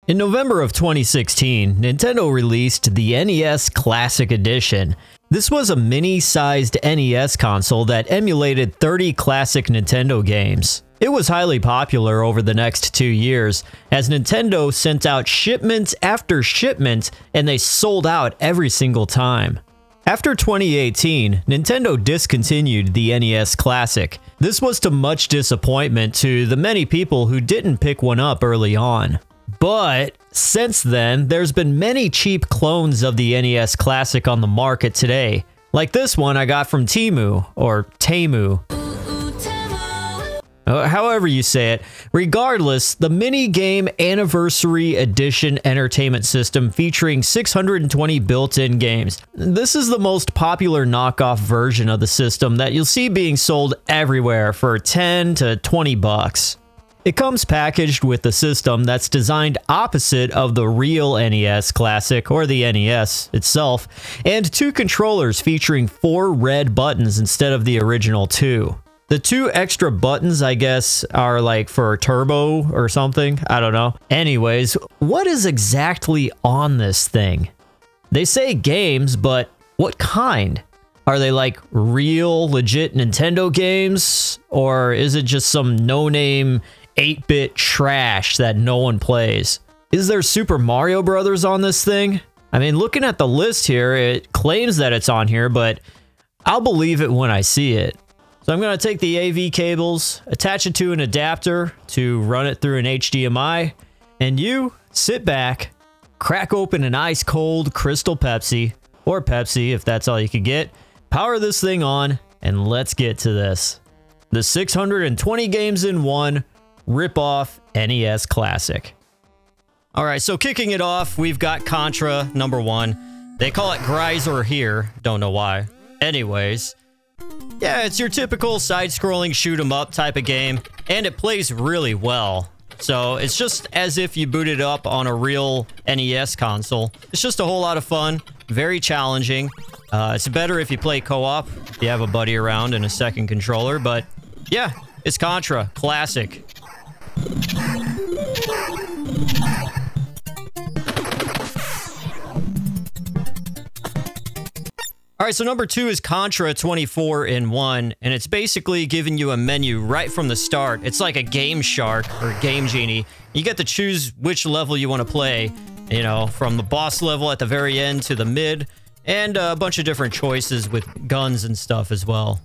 In November of 2016, Nintendo released the NES Classic Edition. This was a mini-sized NES console that emulated 30 classic Nintendo games. It was highly popular over the next 2 years, as Nintendo sent out shipment after shipment, and they sold out every single time. After 2018, Nintendo discontinued the NES Classic. This was to much disappointment to the many people who didn't pick one up early on. But since then, there's been many cheap clones of the NES Classic on the market today. Like this one I got from Temu, or Temu. However you say it. Regardless, the mini-game Anniversary Edition entertainment system featuring 620 built-in games. This is the most popular knockoff version of the system that you'll see being sold everywhere for 10 to 20 bucks. It comes packaged with a system that's designed opposite of the real NES Classic, or the NES itself, and 2 controllers featuring 4 red buttons instead of the original 2. The 2 extra buttons, I guess, are like for turbo or something. I don't know. Anyways, what is exactly on this thing? They say games, but what kind? Are they like real, legit Nintendo games? Or is it just some no-name 8-bit trash that no one plays? Is there Super Mario Brothers on this thing? I mean, looking at the list here, it claims that it's on here, but I'll believe it when I see it. So I'm going to take the AV cables, attach it to an adapter to run it through an HDMI, and you sit back, crack open an ice-cold Crystal Pepsi, or Pepsi if that's all you could get, power this thing on, and let's get to this. The 620 games in one, rip-off NES Classic. Alright, so kicking it off, we've got Contra, number 1. They call it Geyser here, don't know why. Anyways, yeah, it's your typical side-scrolling shoot-'em-up type of game, and it plays really well. So it's just as if you booted up on a real NES console. It's just a whole lot of fun, very challenging. It's better if you play co-op, if you have a buddy around and a second controller, but yeah, it's Contra, classic. Alright, so number 2 is Contra 24 in 1, and it's basically giving you a menu right from the start. It's like a Game Shark or Game Genie. You get to choose which level you want to play, you know, from the boss level at the very end to the mid, and a bunch of different choices with guns and stuff as well.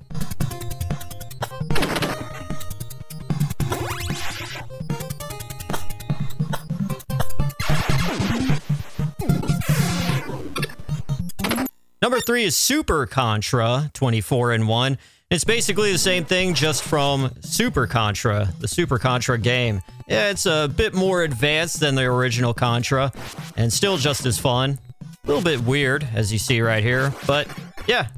Number 3 is Super Contra 24 in 1. It's basically the same thing, just from Super Contra, the Super Contra game. Yeah, it's a bit more advanced than the original Contra, and still just as fun. A little bit weird, as you see right here, but yeah.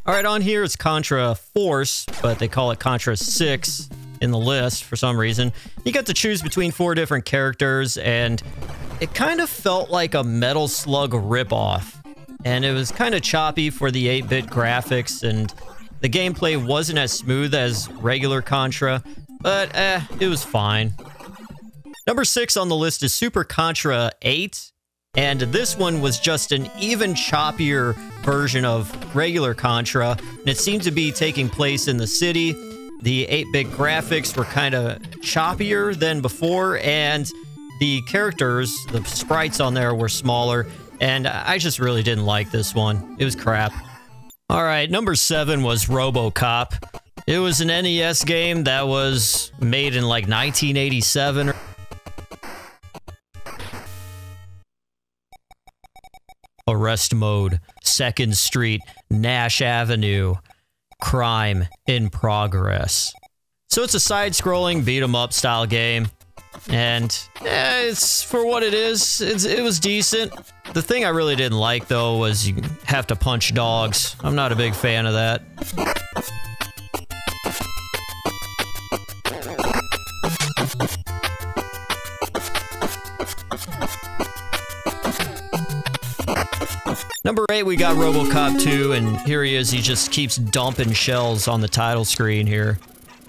Alright, on here it's Contra Force, but they call it Contra 6 in the list for some reason. You get to choose between 4 different characters, and it kind of felt like a Metal Slug ripoff. And it was kind of choppy for the 8-bit graphics, and the gameplay wasn't as smooth as regular Contra, but it was fine. Number 6 on the list is Super Contra 8. And this one was just an even choppier version of regular Contra, and it seemed to be taking place in the city. The 8-bit graphics were kind of choppier than before, and the characters, the sprites on there were smaller, and I just really didn't like this one. It was crap. Alright, number 7 was RoboCop. It was an NES game that was made in like 1987. Arrest Mode, 2nd Street, Nash Avenue, Crime in Progress. So it's a side-scrolling beat-em-up style game. And it's for what it is. It was decent. The thing I really didn't like, though, was you have to punch dogs. I'm not a big fan of that. Number 8, we got RoboCop 2, and here he is. He just keeps dumping shells on the title screen here.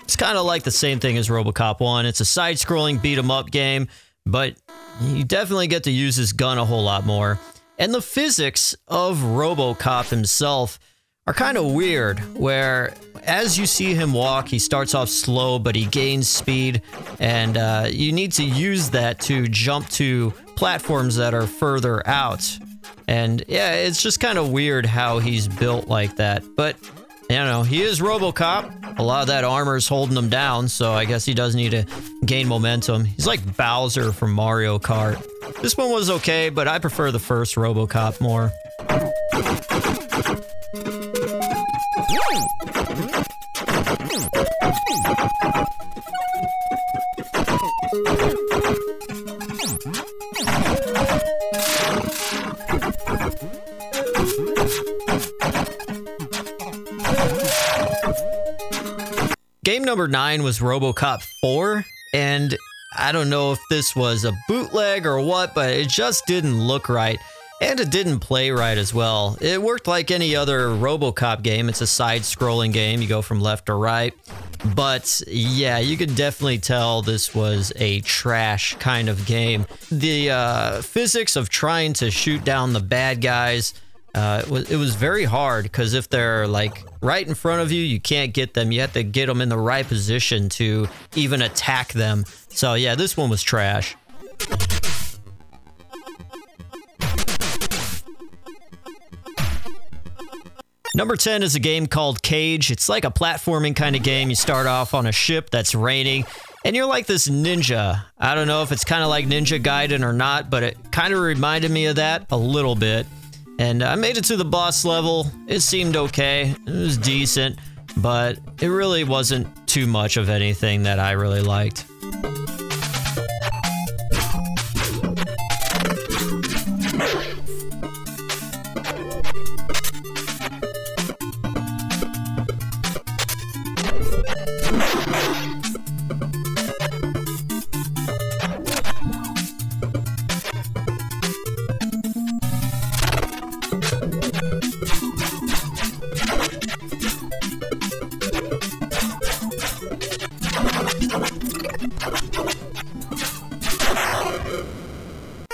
It's kind of like the same thing as RoboCop 1. It's a side-scrolling beat-em-up game, but you definitely get to use his gun a whole lot more. And the physics of RoboCop himself are kind of weird, where as you see him walk, he starts off slow, but he gains speed, and you need to use that to jump to platforms that are further out. And yeah, it's just kind of weird how he's built like that, but you know, he is RoboCop. A lot of that armor is holding him down, so I guess he does need to gain momentum. He's like Bowser from Mario Kart. This one was okay, but I prefer the first RoboCop more. Game number 9 was RoboCop 4, and I don't know if this was a bootleg or what, but it just didn't look right, and it didn't play right as well. It worked like any other RoboCop game. It's a side-scrolling game. You go from left to right, but yeah, you could definitely tell this was a trash kind of game. The physics of trying to shoot down the bad guys, it was very hard, because if they're like right in front of you, you can't get them. You have to get them in the right position to even attack them. So yeah, this one was trash. Number 10 is a game called Cage. It's like a platforming kind of game. You start off on a ship that's raining, and you're like this ninja. I don't know if it's kind of like Ninja Gaiden or not, but it kind of reminded me of that a little bit. And I made it to the boss level. It seemed okay. It was decent, but it really wasn't too much of anything that I really liked.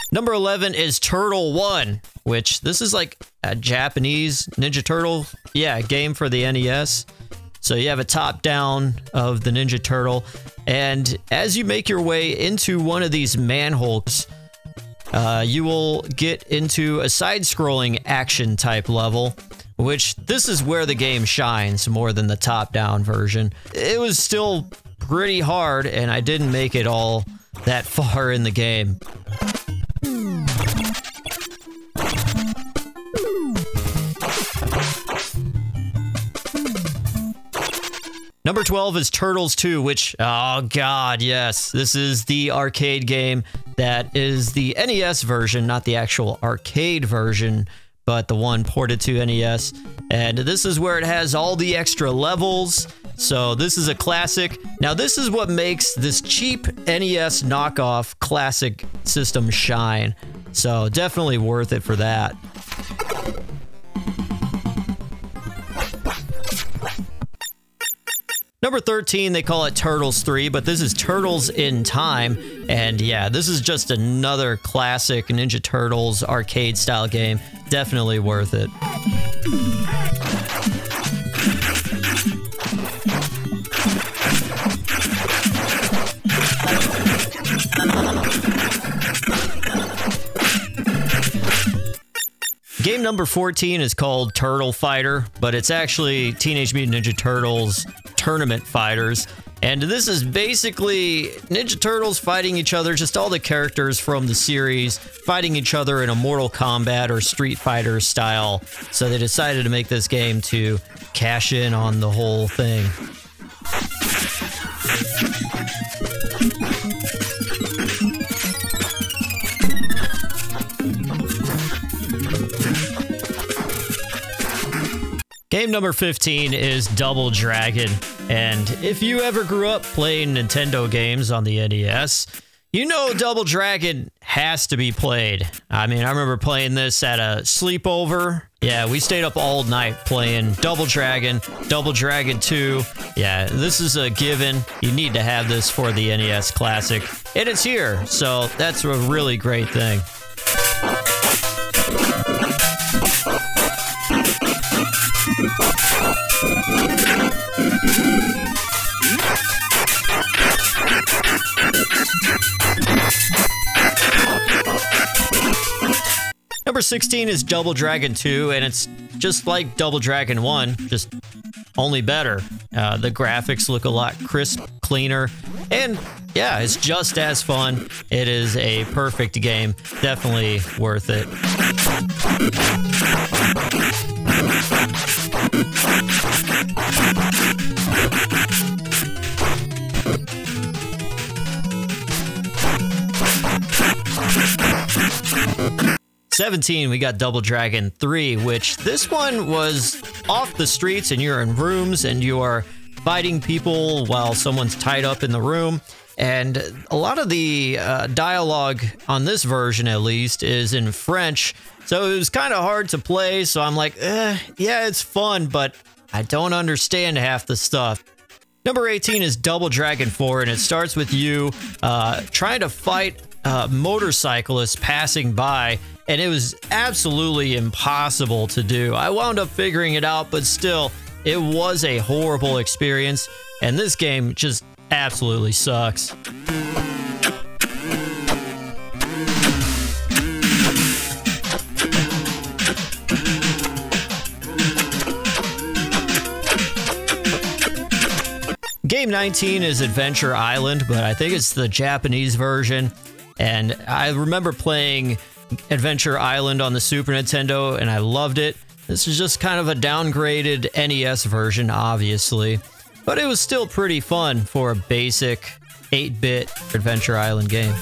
Number 11 is Turtle 1, which this is like a Japanese Ninja Turtle, game for the NES. So you have a top-down of the Ninja Turtle, and as you make your way into one of these manholes, you will get into a side-scrolling action-type level, which this is where the game shines more than the top-down version. It was still pretty hard, and I didn't make it all that far in the game. Number 12 is Turtles 2, which, oh god, yes. This is the arcade game that is the NES version, not the actual arcade version, but the one ported to NES. And this is where it has all the extra levels. So this is a classic. Now this is what makes this cheap NES knockoff classic system shine. So definitely worth it for that. Number 13, they call it Turtles 3, but this is Turtles in Time. And yeah, this is just another classic Ninja Turtles arcade-style game. Definitely worth it. Game number 14 is called Turtle Fighter, but it's actually Teenage Mutant Ninja Turtles Tournament Fighters. And this is basically Ninja Turtles fighting each other, just all the characters from the series fighting each other in a Mortal Kombat or Street Fighter style. So they decided to make this game to cash in on the whole thing. Game number 15 is Double Dragon, and if you ever grew up playing Nintendo games on the NES, you know Double Dragon has to be played. I mean, I remember playing this at a sleepover. Yeah, we stayed up all night playing Double Dragon 2. Yeah, this is a given. You need to have this for the NES Classic, and it's here, so that's a really great thing. Number 16 is Double Dragon 2, and it's just like Double Dragon 1, just only better. The graphics look a lot crisp, cleaner, and yeah, it's just as fun. It is a perfect game. Definitely worth it. '17, we got Double Dragon 3, which this one was off the streets and you're in rooms and you are fighting people while someone's tied up in the room. And a lot of the dialogue on this version, at least, is in French. So it was kind of hard to play. So I'm like, yeah, it's fun, but I don't understand half the stuff. Number 18 is Double Dragon 4, and it starts with you trying to fight motorcyclists passing by, and it was absolutely impossible to do. I wound up figuring it out, but still, it was a horrible experience, and this game just absolutely sucks. Game 19 is Adventure Island, but I think it's the Japanese version. And I remember playing Adventure Island on the Super Nintendo, and I loved it. This is just kind of a downgraded NES version, obviously. But it was still pretty fun for a basic 8-bit Adventure Island game.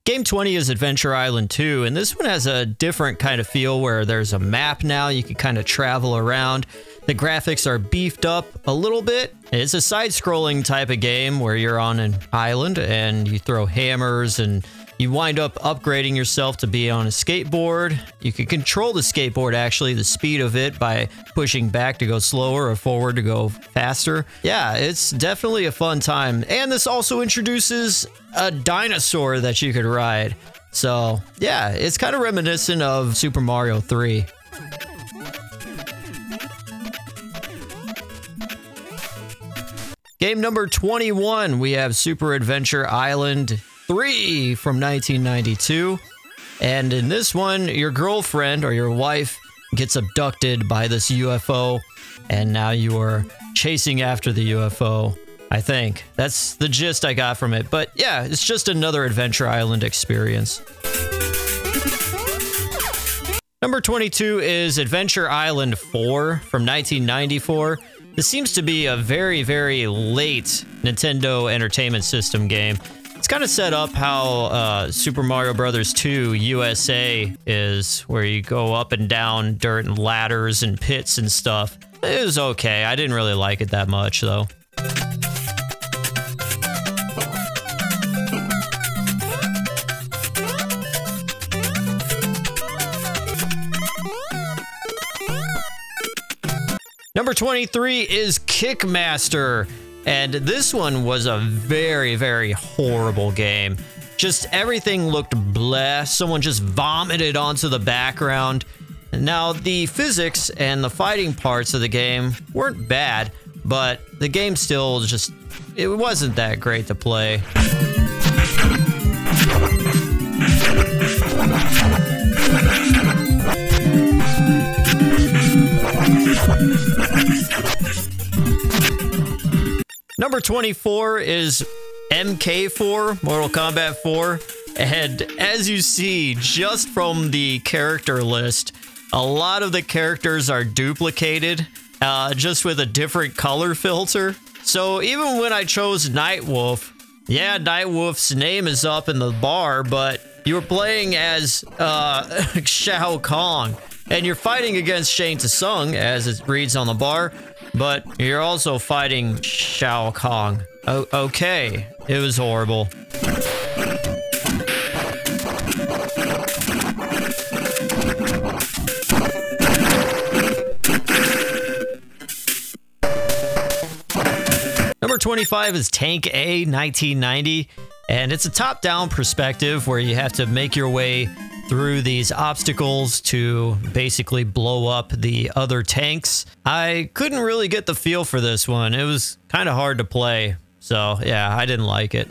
Game 20 is Adventure Island 2, and this one has a different kind of feel where there's a map now. You can kind of travel around. The graphics are beefed up a little bit. It's a side-scrolling type of game where you're on an island and you throw hammers and you wind up upgrading yourself to be on a skateboard. You can control the skateboard, actually, the speed of it, by pushing back to go slower or forward to go faster. Yeah, it's definitely a fun time. And this also introduces a dinosaur that you could ride. So, yeah, it's kind of reminiscent of Super Mario 3. Game number 21, we have Super Adventure Island 3 from 1992. And in this one, your girlfriend or your wife gets abducted by this UFO, and now you are chasing after the UFO, I think. That's the gist I got from it. But yeah, it's just another Adventure Island experience. Number 22 is Adventure Island 4 from 1994. This seems to be a very, very late Nintendo Entertainment System game. It's kind of set up how Super Mario Bros. 2 USA is, where you go up and down dirt and ladders and pits and stuff. It was okay. I didn't really like it that much, though. Number 23 is Kickmaster, and this one was a very, very horrible game. Just everything looked bleh. Someone just vomited onto the background. Now, the physics and the fighting parts of the game weren't bad, but the game still just, it wasn't that great to play. Number 24 is MK4, Mortal Kombat 4. And as you see, just from the character list, a lot of the characters are duplicated, just with a different color filter. So even when I chose Nightwolf, yeah, Nightwolf's name is up in the bar, but You're playing as Shao Kahn, and you're fighting against Shang Tsung, as it reads on the bar, but you're also fighting Shao Kahn. Oh, okay. It was horrible. Number 25 is Tank A 1990, and it's a top-down perspective where you have to make your way through these obstacles to basically blow up the other tanks. I couldn't really get the feel for this one. It was kind of hard to play, so yeah, I didn't like it.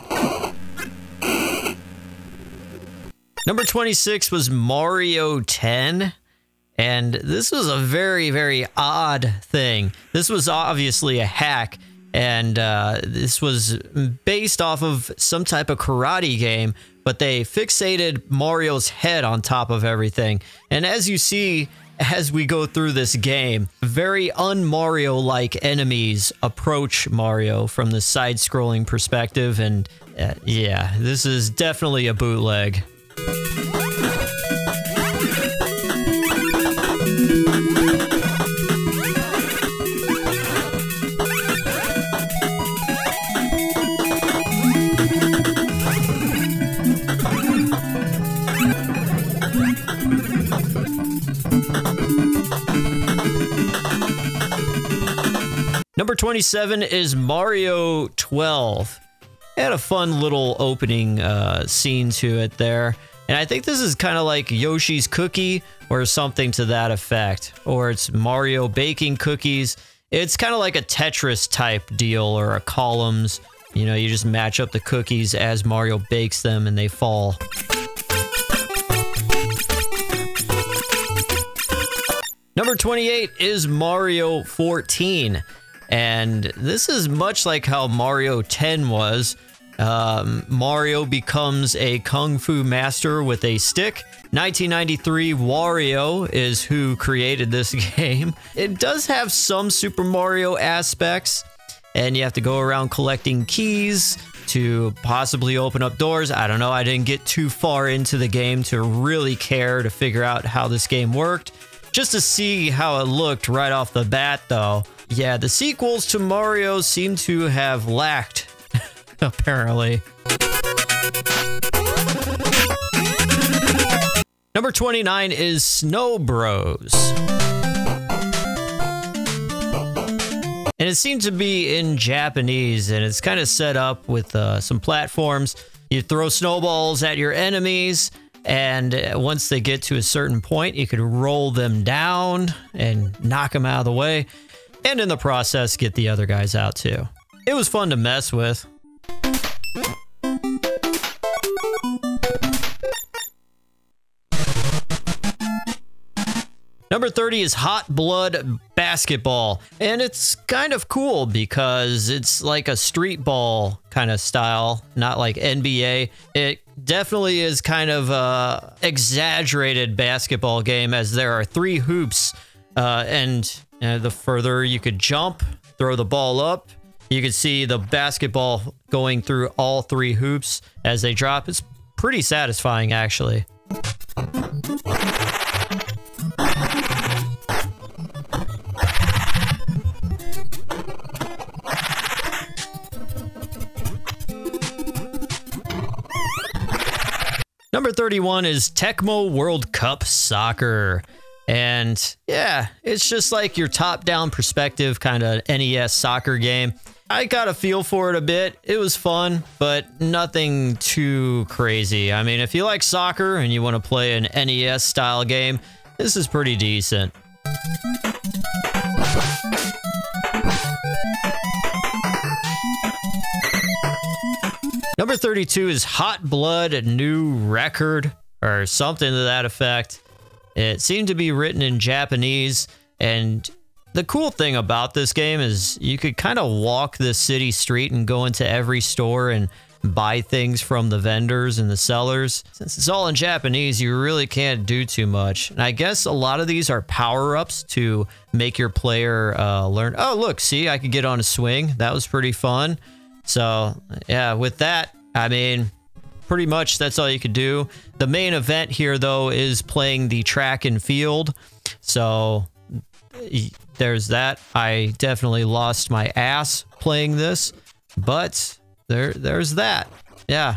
Number 26 was Mario 10. And this was a very, very odd thing. This was obviously a hack, and this was based off of some type of karate game, but they fixated Mario's head on top of everything. And as you see, as we go through this game, very un-Mario-like enemies approach Mario from the side-scrolling perspective, and yeah, this is definitely a bootleg. Number 27 is Mario 12. It had a fun little opening scene to it there. And I think this is kind of like Yoshi's Cookie or something to that effect. Or it's Mario baking cookies. It's kind of like a Tetris type deal, or a columns. You know, you just match up the cookies as Mario bakes them and they fall. Number 28 is Mario 14. And this is much like how Mario 10 was. Mario becomes a kung fu master with a stick. 1993 Wario is who created this game. It does have some Super Mario aspects, and you have to go around collecting keys to possibly open up doors. I don't know, I didn't get too far into the game to really care to figure out how this game worked. Just to see how it looked right off the bat, though. Yeah, the sequels to Mario seem to have lacked, apparently. Number 29 is Snow Bros. And it seems to be in Japanese, and it's kind of set up with some platforms. You throw snowballs at your enemies, and once they get to a certain point, you can roll them down and knock them out of the way. And in the process, get the other guys out too. It was fun to mess with. Number 30 is Hot Blood Basketball. And it's kind of cool because it's like a street ball kind of style, not like NBA. It definitely is kind of a exaggerated basketball game, as there are 3 hoops, and the further you could jump, throw the ball up, you could see the basketball going through all 3 hoops as they drop. It's pretty satisfying, actually. Number 31 is Tecmo World Cup Soccer. And yeah, it's just like your top-down perspective kind of NES soccer game. I got a feel for it a bit. It was fun, but nothing too crazy. I mean, if you like soccer and you want to play an NES style game, this is pretty decent. Number 32 is Hot Blood New Record, or something to that effect. It seemed to be written in Japanese, and the cool thing about this game is you could kind of walk the city street and go into every store and buy things from the vendors and the sellers. Since it's all in Japanese, you really can't do too much. And I guess a lot of these are power-ups to make your player learn. Oh, look, see, I could get on a swing. That was pretty fun. So, yeah, with that, I mean, pretty much that's all you could do. The main event here, though, is playing the track and field. So there's that. I definitely lost my ass playing this, but there's that. Yeah.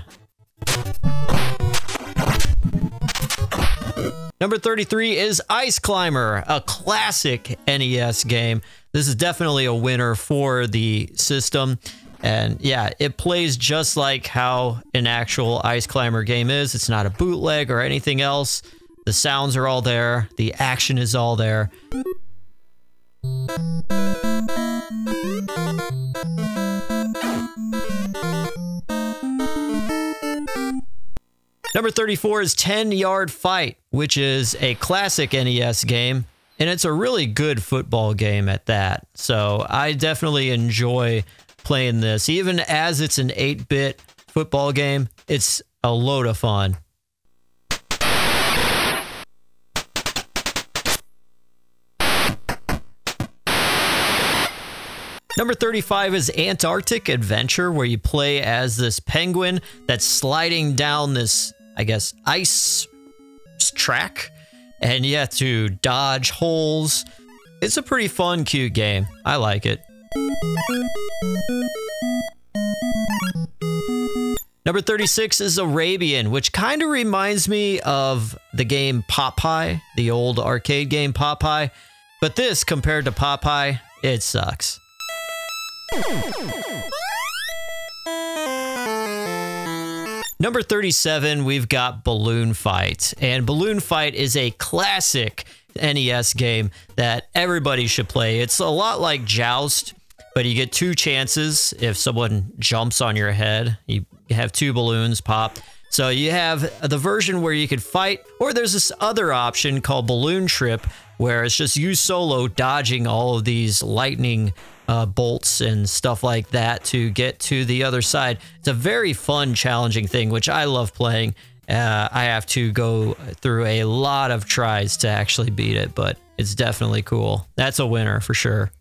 Number 33 is Ice Climber, a classic NES game. This is definitely a winner for the system. And yeah, it plays just like how an actual Ice Climber game is. It's not a bootleg or anything else. The sounds are all there. The action is all there. Number 34 is 10-Yard Fight, which is a classic NES game, and it's a really good football game at that. So I definitely enjoy playing this. Even as it's an 8-bit football game, it's a load of fun. Number 35 is Antarctic Adventure, where you play as this penguin that's sliding down this, I guess, ice track, and you have to dodge holes. It's a pretty fun, cute game. I like it. Number 36 is Arabian, which kind of reminds me of the game Popeye, the old arcade game Popeye. But this, compared to Popeye, it sucks. Number 37, we've got Balloon Fight. And Balloon Fight is a classic NES game that everybody should play. It's a lot like Joust, but you get 2 chances if someone jumps on your head. You have 2 balloons pop. So you have the version where you could fight, or there's this other option called Balloon Trip, where it's just you solo dodging all of these lightning bolts and stuff like that to get to the other side. It's a very fun, challenging thing, which I love playing. I have to go through a lot of tries to actually beat it, but it's definitely cool. That's a winner for sure.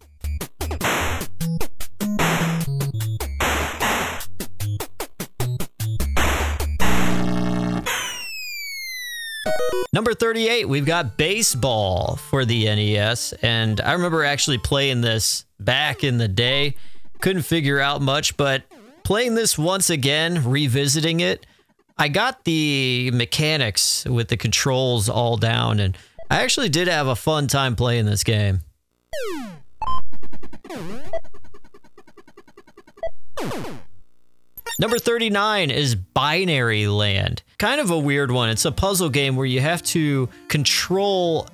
Number 38, we've got Baseball for the NES, and I remember actually playing this back in the day. Couldn't figure out much, but playing this once again, revisiting it, I got the mechanics with the controls all down, and I actually did have a fun time playing this game. Number 39 is Binary Land. Kind of a weird one. It's a puzzle game where you have to control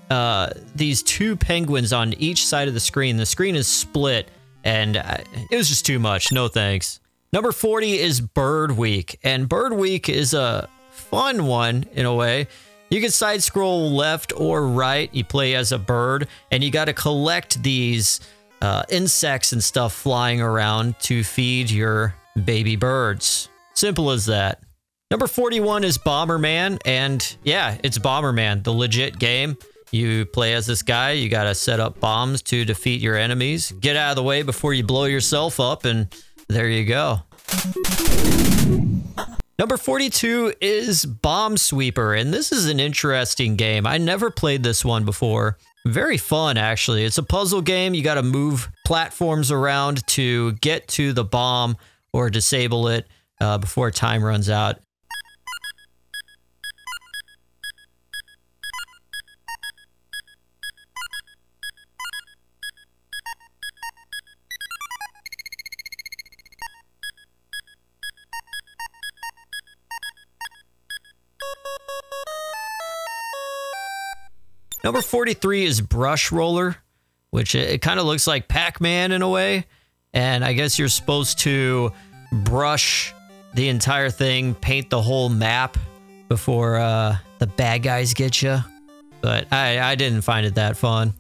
these 2 penguins on each side of the screen. The screen is split, and it was just too much. No thanks. Number 40 is Bird Week, and Bird Week is a fun one in a way. You can side scroll left or right. You play as a bird, and you got to collect these insects and stuff flying around to feed your baby birds. Simple as that. Number 41 is Bomberman, and yeah, it's Bomberman, the legit game. You play as this guy, you gotta set up bombs to defeat your enemies. Get out of the way before you blow yourself up, and there you go. Number 42 is Bomb Sweeper, and this is an interesting game. I never played this one before. Very fun, actually. It's a puzzle game. You gotta move platforms around to get to the bomb or disable it before time runs out. Number 43 is Brush Roller, which it kind of looks like Pac-Man in a way. And I guess you're supposed to brush the entire thing, paint the whole map before the bad guys get you. But I didn't find it that fun.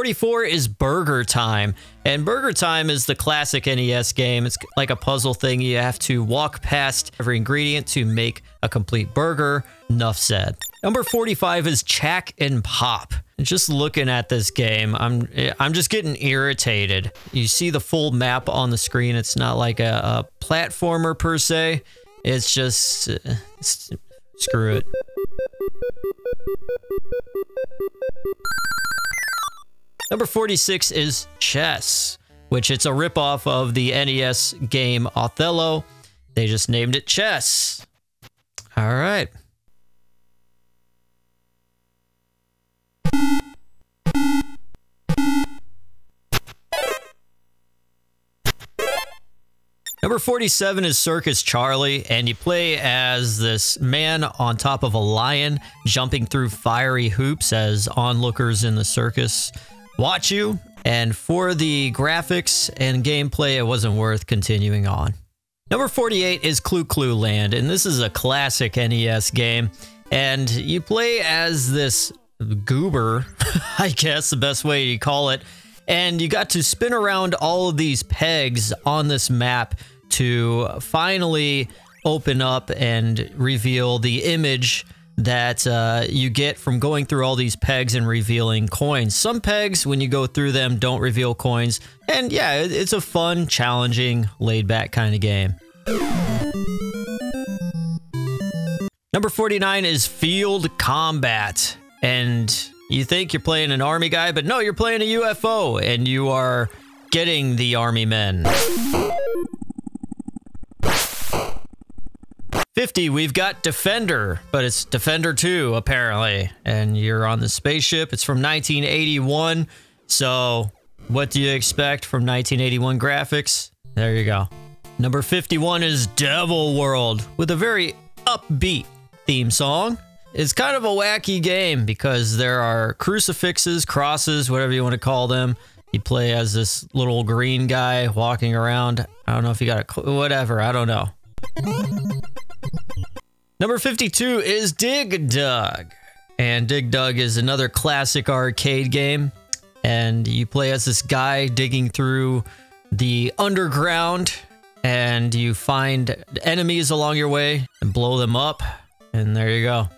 44 is Burger Time. And Burger Time is the classic NES game. It's like a puzzle thing. You have to walk past every ingredient to make a complete burger. Enough said. Number 45 is Chack and Pop. Just looking at this game, I'm just getting irritated. You see the full map on the screen. It's not like a platformer per se. It's just screw it. Number 46 is Chess, which it's a ripoff of the NES game Othello. They just named it Chess. All right. Number 47 is Circus Charlie, and you play as this man on top of a lion jumping through fiery hoops as onlookers in the circus watch you. And for the graphics and gameplay, it wasn't worth continuing on. Number 48 is Clue Clue Land, and this is a classic NES game. And you play as this goober, I guess the best way to call it. And you got to spin around all of these pegs on this map to finally open up and reveal the image that you get from going through all these pegs and revealing coins. Some pegs, when you go through them, don't reveal coins. And yeah, it's a fun, challenging, laid-back kind of game. Number 49 is Field Combat. And you think you're playing an army guy, but no, you're playing a UFO, and you are getting the army men. 50, we've got Defender, but it's Defender 2, apparently. And you're on the spaceship. It's from 1981. So what do you expect from 1981 graphics? There you go. Number 51 is Devil World, with a very upbeat theme song. It's kind of a wacky game because there are crucifixes, crosses, whatever you want to call them. You play as this little green guy walking around. I don't know if you got a whatever. I don't know. Number 52 is Dig Dug. And Dig Dug is another classic arcade game. And you play as this guy digging through the underground. And you find enemies along your way and blow them up. And there you go.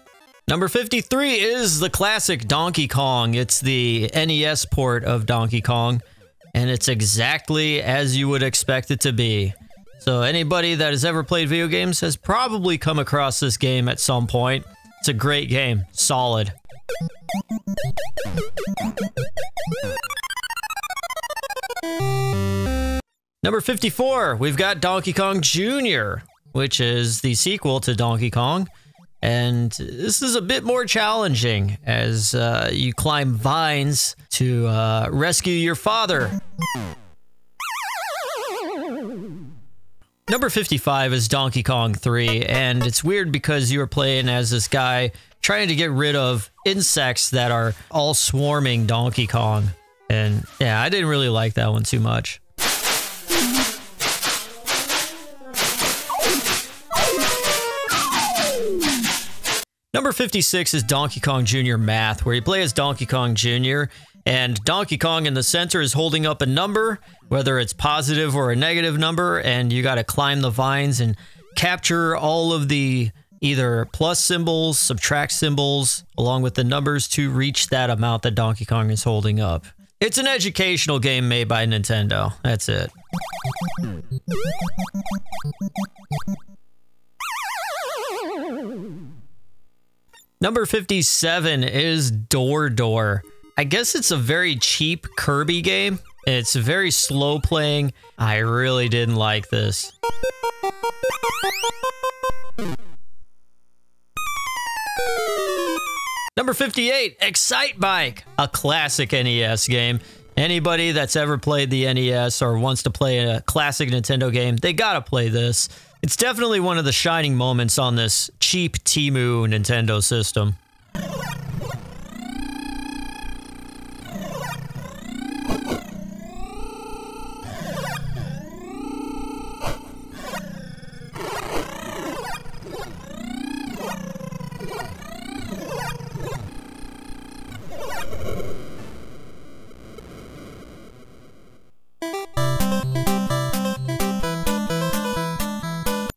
Number 53 is the classic Donkey Kong. It's the NES port of Donkey Kong. And it's exactly as you would expect it to be. So anybody that has ever played video games has probably come across this game at some point. It's a great game. Solid. Number 54, we've got Donkey Kong Jr., which is the sequel to Donkey Kong. And this is a bit more challenging as you climb vines to rescue your father. Number 55 is Donkey Kong 3, and it's weird because you are playing as this guy trying to get rid of insects that are all swarming Donkey Kong. And yeah, I didn't really like that one too much. Number 56 is Donkey Kong Jr. Math, where you play as Donkey Kong Jr., and Donkey Kong in the center is holding up a number, whether it's positive or a negative number, and you got to climb the vines and capture all of the either plus symbols, subtract symbols, along with the numbers to reach that amount that Donkey Kong is holding up. It's an educational game made by Nintendo. That's it. Number 57 is Door Door. I guess it's a very cheap Kirby game. It's very slow playing. I really didn't like this. Number 58, Excite Bike, a classic NES game. Anybody that's ever played the NES or wants to play a classic Nintendo game, they gotta play this. It's definitely one of the shining moments on this cheap Temu Nintendo system.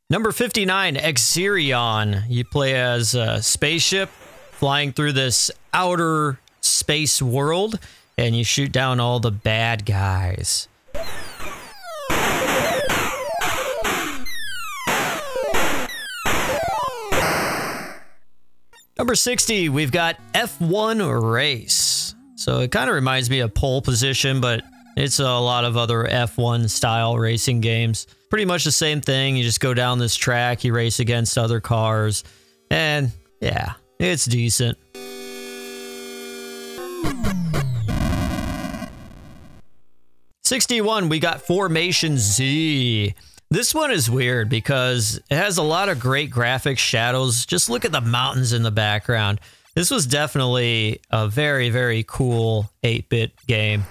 Number 59, Exerion. You play as a spaceship flying through this outer space world, and you shoot down all the bad guys. Number 60, we've got F1 Race. So it kind of reminds me of Pole Position, but it's a lot of other F1 style racing games. Pretty much the same thing. You just go down this track, you race against other cars, and yeah, it's decent. '61, we got Formation Z. This one is weird because it has a lot of great graphics, shadows. Just look at the mountains in the background. This was definitely a very, very cool 8-bit game.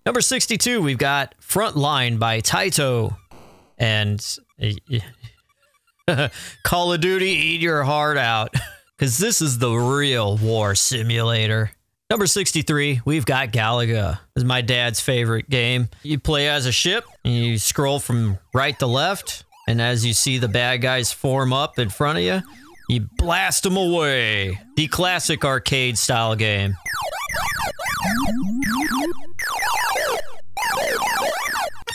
Number 62, we've got Frontline by Taito. And Call of Duty, eat your heart out. Because this is the real war simulator. Number 63, we've got Galaga. This is my dad's favorite game. You play as a ship, and you scroll from right to left, and as you see the bad guys form up in front of you, you blast them away. The classic arcade style game.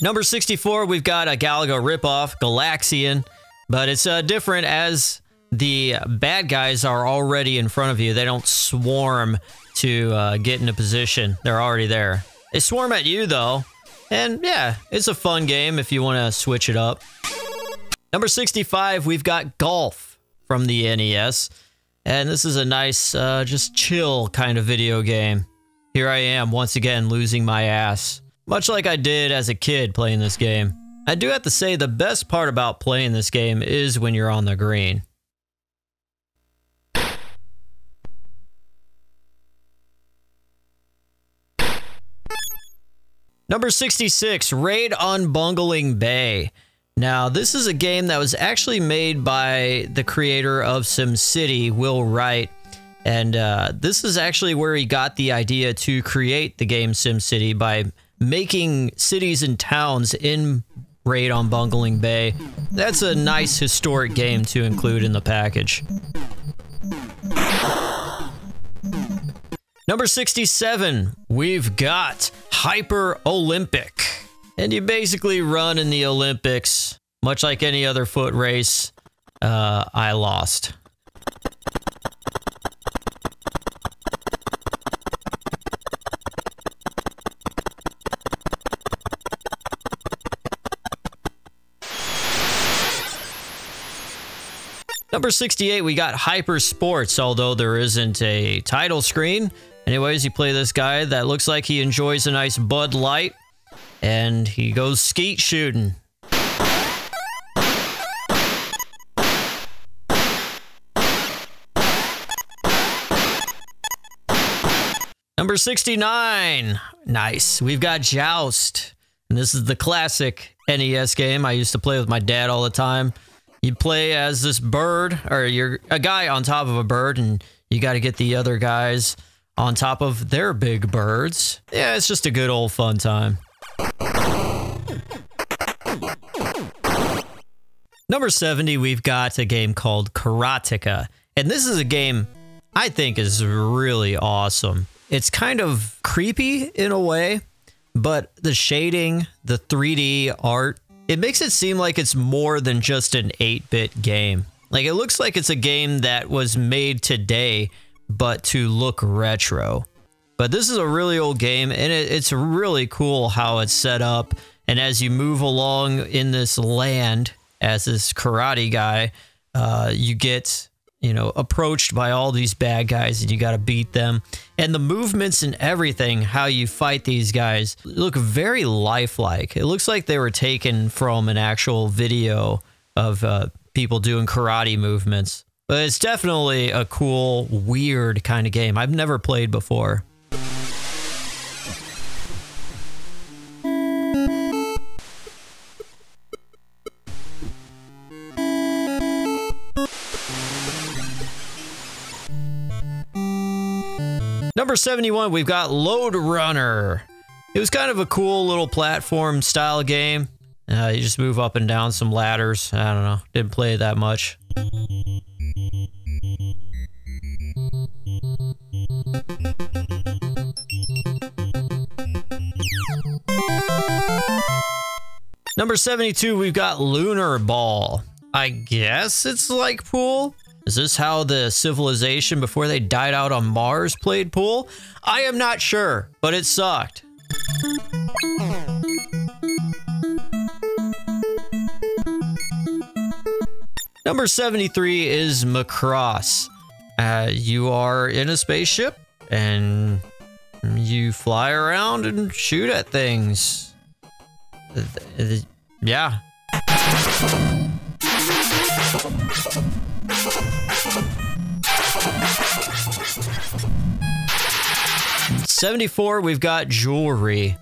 Number 64, we've got a Galaga ripoff, Galaxian, but it's different as the bad guys are already in front of you. They don't swarm to get into position. They're already there. They swarm at you though, and yeah, it's a fun game if you want to switch it up. Number 65, we've got Golf from the NES, and this is a nice, just chill kind of video game. Here I am, once again, losing my ass. Much like I did as a kid playing this game. I do have to say the best part about playing this game is when you're on the green. Number 66, Raid on Bungling Bay. Now, this is a game that was actually made by the creator of SimCity, Will Wright. And this is actually where he got the idea to create the game SimCity by making cities and towns in Raid on Bungling Bay. That's a nice historic game to include in the package. Number 67, we've got Hyper Olympic. And you basically run in the Olympics, much like any other foot race. I lost. Number 68, we got Hyper Sports, although there isn't a title screen. Anyways, you play this guy that looks like he enjoys a nice Bud Light, and he goes skeet shooting. Number 69, nice. We've got Joust, and this is the classic NES game I used to play with my dad all the time. You play as this bird, or you're a guy on top of a bird, and you got to get the other guys on top of their big birds. Yeah, it's just a good old fun time. Number 70, we've got a game called Karateka. And this is a game I think is really awesome. It's kind of creepy in a way, but the shading, the 3D art, it makes it seem like it's more than just an 8-bit game. Like, it looks like it's a game that was made today, but to look retro. But this is a really old game, and it's really cool how it's set up. And as you move along in this land as this karate guy, you get, you know, approached by all these bad guys, and you got to beat them. And the movements and everything, how you fight these guys, look very lifelike. It looks like they were taken from an actual video of people doing karate movements. But it's definitely a cool, weird kind of game I've never played before. Number 71, we've got Load Runner. It was kind of a cool little platform style game. You just move up and down some ladders. I don't know. Didn't play it that much. Number 72, we've got Lunar Ball. I guess it's like pool? Is this how the civilization before they died out on Mars played pool? I am not sure, but it sucked. Number 73 is Macross. You are in a spaceship and you fly around and shoot at things. Yeah. 74, we've got Jewelry.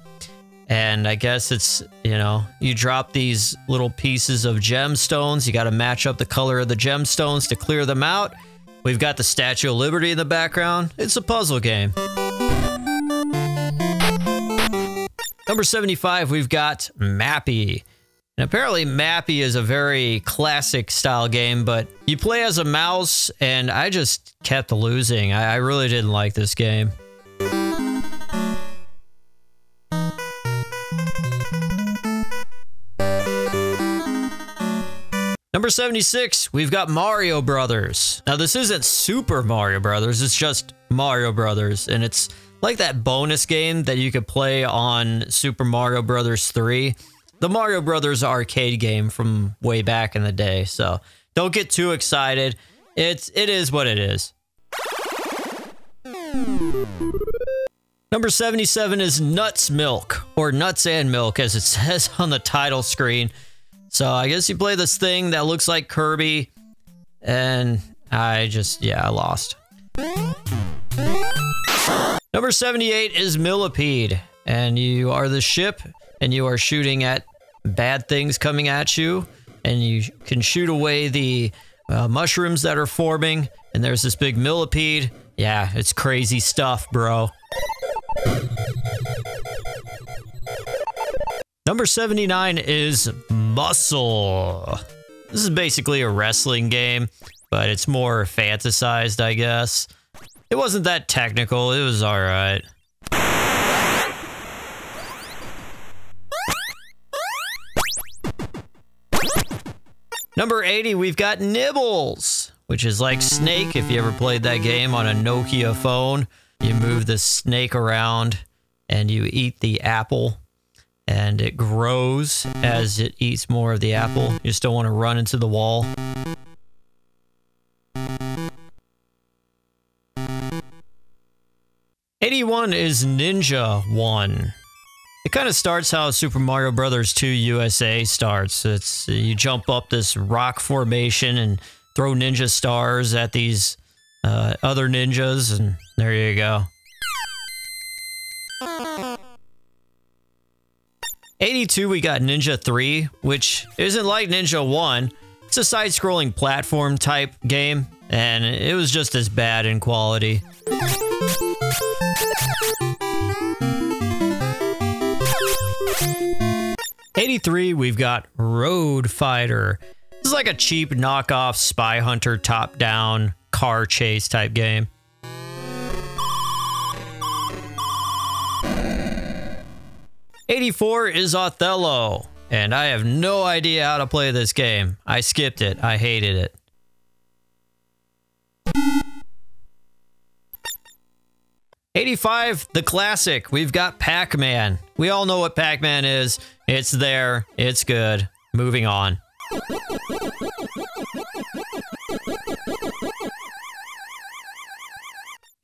And I guess it's, you know, you drop these little pieces of gemstones. You got to match up the color of the gemstones to clear them out. We've got the Statue of Liberty in the background. It's a puzzle game. Number 75, we've got Mappy. And apparently Mappy is a very classic style game, but you play as a mouse, and I just kept losing. I really didn't like this game. Number 76, we've got Mario Brothers. Now, this isn't Super Mario Brothers, it's just Mario Brothers, and it's like that bonus game that you could play on Super Mario Brothers 3. The Mario Brothers arcade game from way back in the day, so don't get too excited. It is what it is. Number 77 is Nuts Milk, or Nuts and Milk, as it says on the title screen. So I guess you play this thing that looks like Kirby, and I lost. Number 78 is Millipede, and you are the ship, and you are shooting at bad things coming at you, and you can shoot away the mushrooms that are forming, and there's this big millipede. Yeah, it's crazy stuff, bro. Number 79 is Muscle. This is basically a wrestling game, but it's more fantasized, I guess. It wasn't that technical, it was alright. Number 80, we've got Nibbles, which is like Snake if you ever played that game on a Nokia phone. You move the snake around and you eat the apple, and it grows as it eats more of the apple. You just don't want to run into the wall. '81 is Ninja 1. It kind of starts how Super Mario Bros. 2 USA starts. It's you jump up this rock formation and throw ninja stars at these other ninjas, and there you go. 82, we got Ninja 3, which isn't like Ninja 1. It's a side-scrolling platform type game, and it was just as bad in quality. '83, we've got Road Fighter. This is like a cheap knockoff Spy Hunter top-down car chase type game. '84 is Othello, and I have no idea how to play this game. I skipped it. I hated it. '85, the classic. We've got Pac-Man. We all know what Pac-Man is. It's there. It's good. Moving on.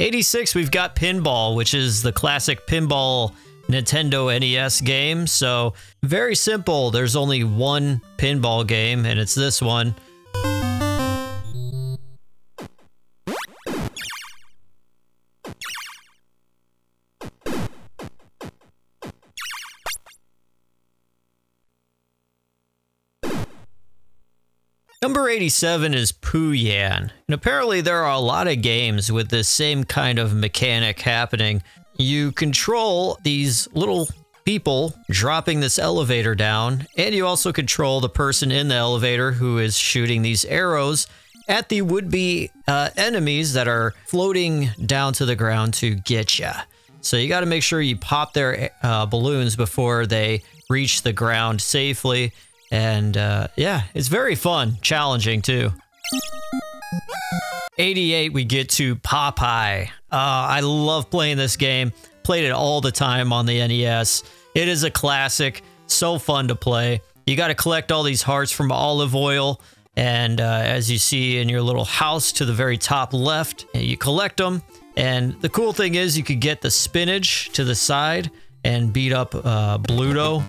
'86, we've got Pinball, which is the classic pinball Nintendo NES game. So very simple. There's only one pinball game, and it's this one. Number 87 is Pooyan, and apparently there are a lot of games with this same kind of mechanic happening. You control these little people dropping this elevator down, and you also control the person in the elevator who is shooting these arrows at the would-be enemies that are floating down to the ground to get you. So you got to make sure you pop their balloons before they reach the ground safely. And yeah, it's very fun, challenging too. 88, we get to Popeye. I love playing this game. Played it all the time on the NES. It is a classic, so fun to play. You got to collect all these hearts from olive oil. And as you see in your little house to the very top left, you collect them. And the cool thing is you could get the spinach to the side and beat up Bluto.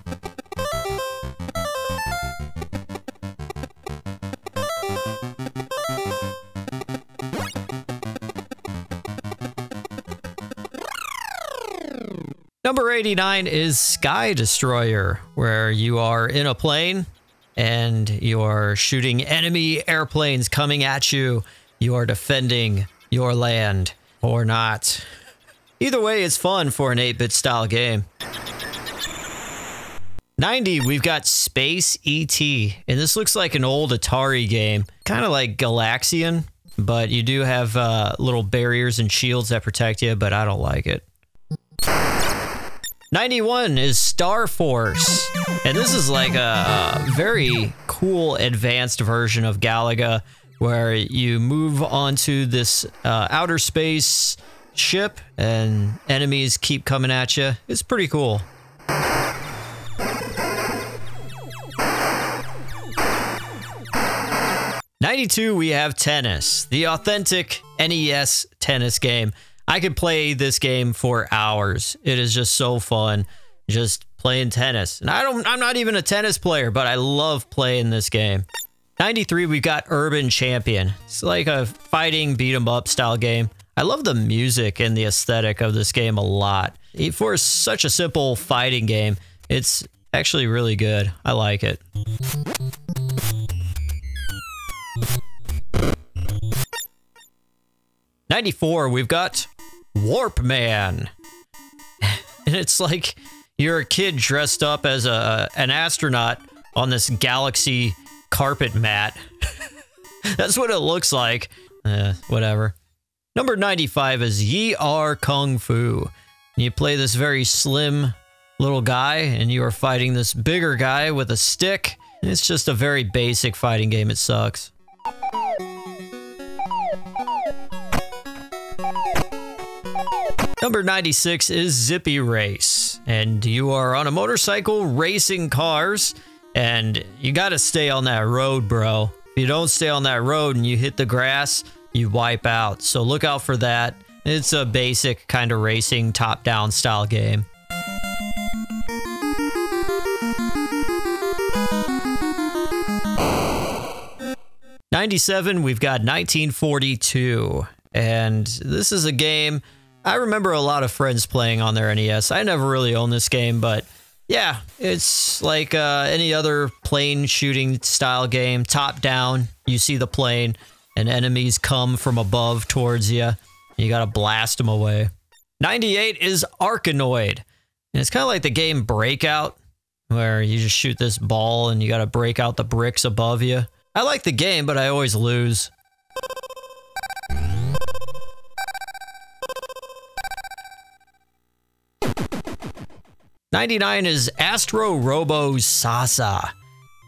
Number 89 is Sky Destroyer, where you are in a plane and you are shooting enemy airplanes coming at you. You are defending your land, or not. Either way, it's fun for an 8-bit style game. 90, we've got Space E.T., and this looks like an old Atari game, kind of like Galaxian, but you do have little barriers and shields that protect you, but I don't like it. 91 is Star Force, and this is like a very cool advanced version of Galaga, where you move onto this outer space ship and enemies keep coming at you. It's pretty cool. 92, we have Tennis, the authentic NES tennis game. I could play this game for hours. It is just so fun, just playing tennis. And I'm not even a tennis player, but I love playing this game. 93, we've got Urban Champion. It's like a fighting beat 'em up style game. I love the music and the aesthetic of this game a lot. For such a simple fighting game, it's actually really good. I like it. 94, we've got Warp Man. And it's like you're a kid dressed up as an astronaut on this galaxy carpet mat. That's what it looks like. Whatever. Number 95 is Ye Are Kung Fu. You play this very slim little guy, and you are fighting this bigger guy with a stick. And it's just a very basic fighting game. It sucks. Number 96 is Zippy Race, and you are on a motorcycle racing cars, and you gotta stay on that road, bro. If you don't stay on that road and you hit the grass, you wipe out. So look out for that. It's a basic kind of racing top-down style game. '97, we've got 1942, and this is a game I remember a lot of friends playing on their NES. I never really owned this game, but yeah, it's like any other plane shooting style game. Top down, you see the plane, and enemies come from above towards you. You gotta blast them away. 98 is Arkanoid. And it's kind of like the game Breakout, where you just shoot this ball and you gotta break out the bricks above you. I like the game, but I always lose. 99 is Astro Robo Sasa.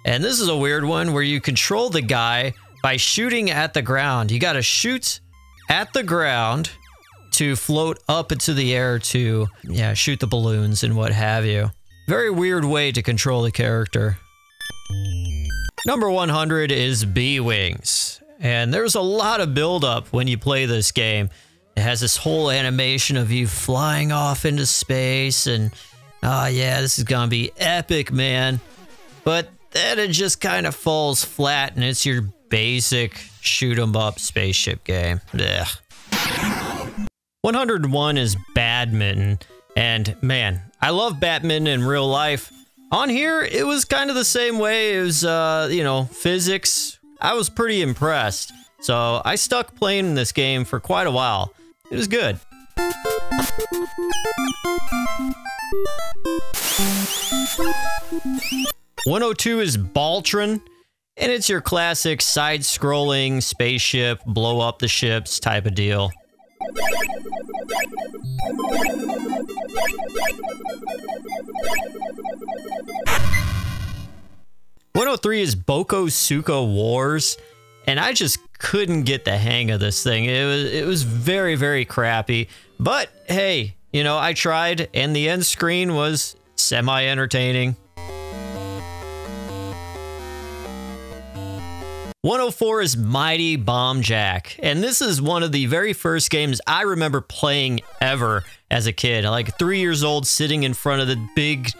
And this is a weird one where you control the guy by shooting at the ground. You gotta shoot at the ground to float up into the air to, yeah, shoot the balloons and what have you. Very weird way to control the character. Number 100 is B-Wings. And there's a lot of build-up when you play this game. It has this whole animation of you flying off into space and oh yeah, this is gonna be epic, man. But then it just kind of falls flat and it's your basic shoot 'em up spaceship game. Ugh. 101 is Badminton. And man, I love badminton in real life. On here, it was kind of the same way. It was, you know, physics. I was pretty impressed. So I stuck playing this game for quite a while. It was good. 102 is Baltron, and it's your classic side-scrolling spaceship, blow up the ships type of deal. 103 is Bokosuka Wars, and I just couldn't get the hang of this thing. It was very, very crappy, but hey, you know, I tried, and the end screen was semi-entertaining. 104 is Mighty Bomb Jack, and this is one of the very first games I remember playing ever as a kid. Like 3 years old, sitting in front of the big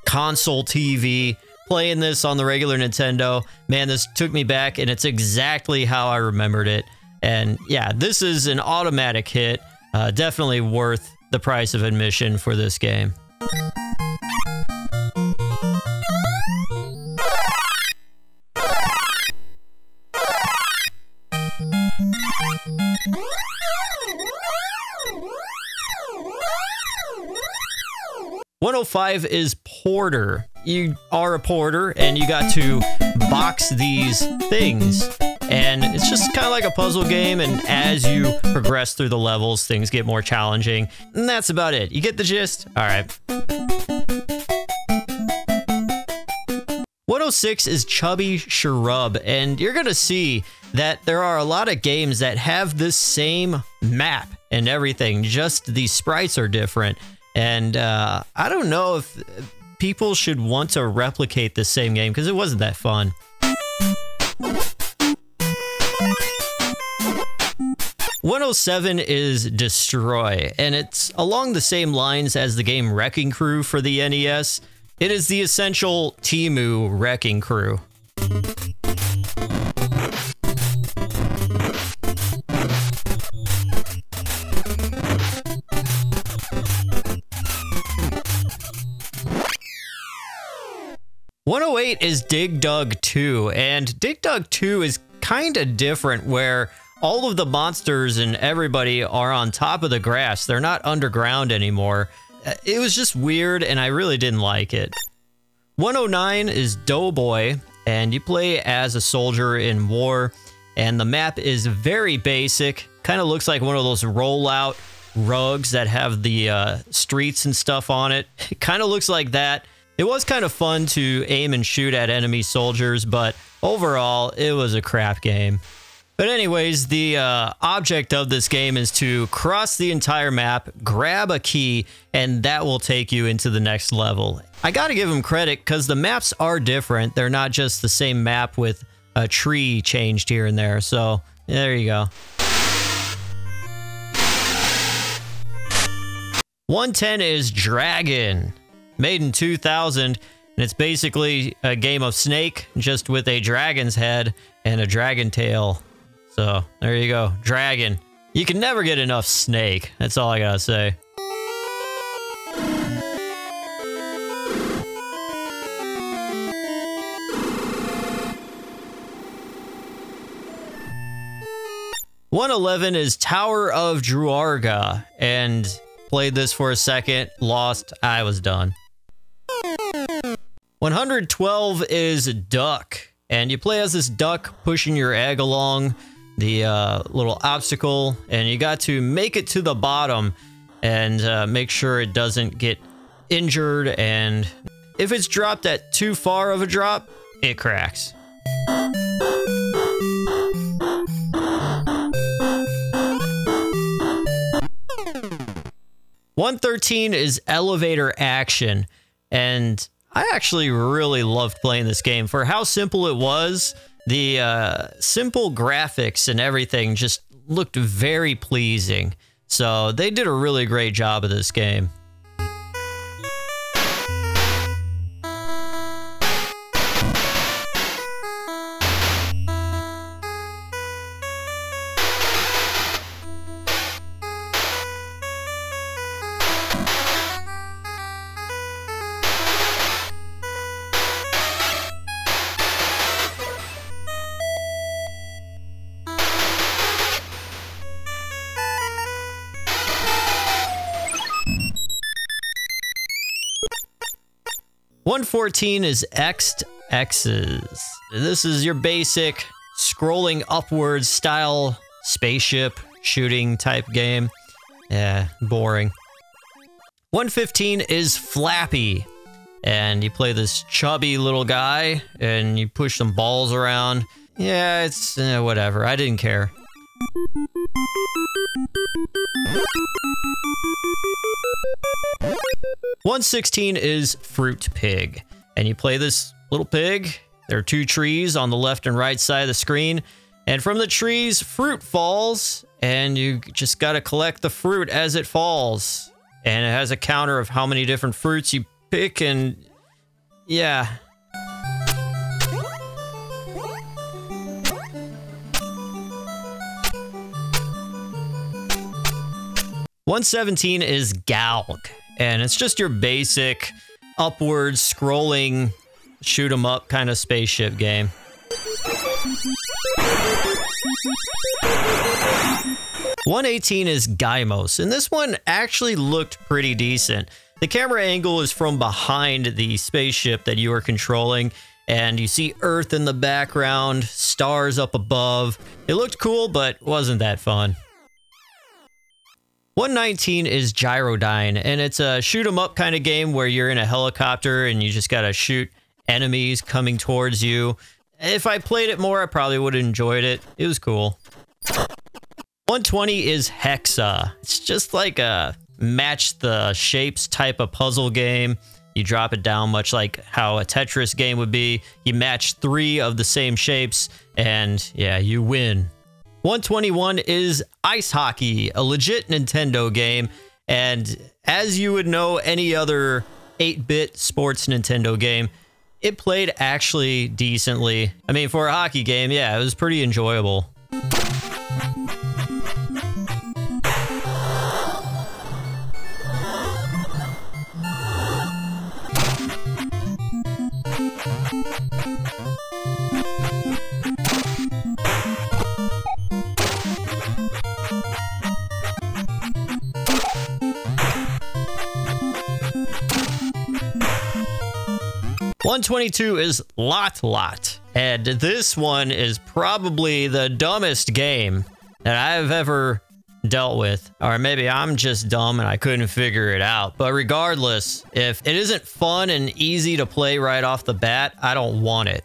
console TV, playing this on the regular Nintendo. Man, this took me back, and it's exactly how I remembered it. And yeah, this is an automatic hit. Definitely worth the price of admission for this game. .105 is Porter. You are a porter, and you got to box these things. And it's just kind of like a puzzle game, and as you progress through the levels, things get more challenging. And that's about it. You get the gist? All right. 106 is Chubby Shrub, and you're gonna see that there are a lot of games that have this same map and everything, just the sprites are different. And I don't know if people should want to replicate the same game, because it wasn't that fun. 107 is Destroy, and it's along the same lines as the game Wrecking Crew for the NES. It is the essential Temu Wrecking Crew. 108 is Dig Dug 2, and Dig Dug 2 is kind of different, where all of the monsters and everybody are on top of the grass. They're not underground anymore. It was just weird, and I really didn't like it. 109 is Doughboy, and you play as a soldier in war, and the map is very basic. Kind of looks like one of those rollout rugs that have the streets and stuff on it. It kind of looks like that. It was kind of fun to aim and shoot at enemy soldiers, but overall, it was a crap game. But anyways, the object of this game is to cross the entire map, grab a key, and that will take you into the next level. I gotta give them credit, because the maps are different. They're not just the same map with a tree changed here and there, so there you go. 110 is Dragon. Made in 2000, and it's basically a game of Snake, just with a dragon's head and a dragon tail. So, there you go. Dragon. You can never get enough Snake. That's all I gotta say. .111 is Tower of Druarga, and played this for a second, lost, I was done. 112 is Duck, and you play as this duck pushing your egg along the little obstacle, and you got to make it to the bottom and make sure it doesn't get injured, and if it's dropped at too far of a drop, it cracks. 113 is Elevator Action, and I actually really loved playing this game. For how simple it was, the simple graphics and everything just looked very pleasing. So they did a really great job of this game. 114 is X'd X's. This is your basic scrolling upwards style spaceship shooting type game. Yeah, boring. 115 is Flappy. And you play this chubby little guy and you push some balls around. Yeah, it's whatever. I didn't care. .116 is Fruit Pig. And you play this little pig. There are two trees on the left and right side of the screen. And from the trees, fruit falls. And you just gotta collect the fruit as it falls. And it has a counter of how many different fruits you pick, and yeah. .117 is Galg, and it's just your basic upward scrolling shoot 'em up kind of spaceship game. .118 is Gaimos, and this one actually looked pretty decent. The camera angle is from behind the spaceship that you are controlling, and you see Earth in the background, stars up above. It looked cool, but wasn't that fun. .119 is Gyrodyne, and it's a shoot 'em up kind of game where you're in a helicopter and you just gotta shoot enemies coming towards you. If I played it more, I probably would have enjoyed it. It was cool. .120 is Hexa. It's just like a match the shapes type of puzzle game. You drop it down much like how a Tetris game would be. You match 3 of the same shapes and yeah, you win. .121 is Ice Hockey, a legit Nintendo game. And as you would know any other 8-bit sports Nintendo game, it played actually decently. I mean, for a hockey game, yeah, it was pretty enjoyable. .122 is Lot Lot, and this one is probably the dumbest game that I've ever dealt with. Or maybe I'm just dumb and I couldn't figure it out. But regardless, if it isn't fun and easy to play right off the bat, I don't want it.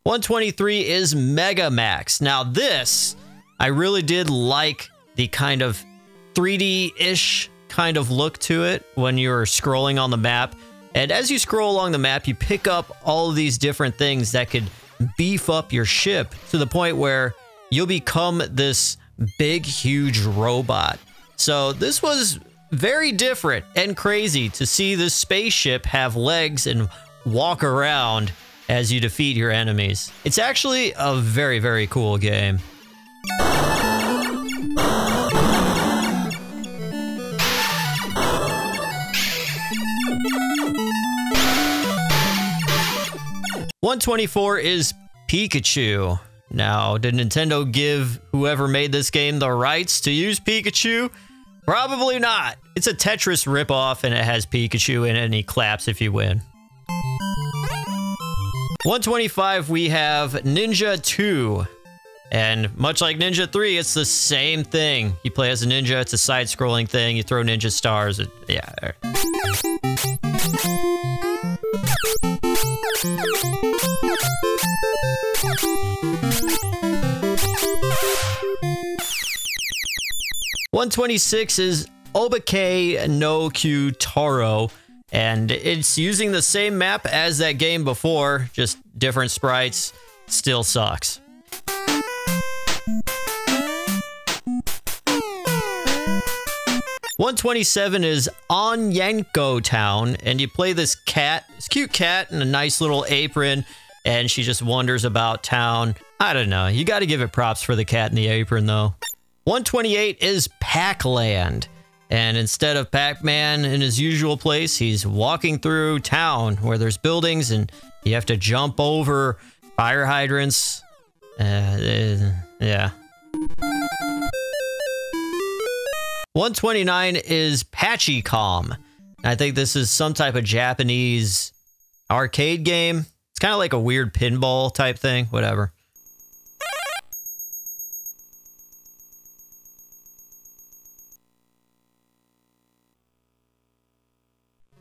.123 is Mega Max. Now this, I really did like the kind of 3D-ish kind of look to it when you're scrolling on the map. And as you scroll along the map, you pick up all of these different things that could beef up your ship to the point where you'll become this big, huge robot. So this was very different and crazy to see this spaceship have legs and walk around as you defeat your enemies. It's actually a very, very cool game. .124 is Pikachu. Now, did Nintendo give whoever made this game the rights to use Pikachu? Probably not. It's a Tetris ripoff and it has Pikachu in it and he claps if you win. .125, we have Ninja 2. And much like Ninja 3, it's the same thing. You play as a ninja, it's a side-scrolling thing, you throw ninja stars, yeah. .126 is Obake no Q-Taro, and it's using the same map as that game before, just different sprites. Still sucks. .127 is Onyanko Town, and you play this cat, this cute cat in a nice little apron, and she just wanders about town. I don't know, you gotta give it props for the cat in the apron though. .128 is Pac-Land, and instead of Pac-Man in his usual place, he's walking through town where there's buildings and you have to jump over fire hydrants. Yeah. .129 is Patchycom. I think this is some type of Japanese arcade game. It's kind of like a weird pinball type thing, whatever.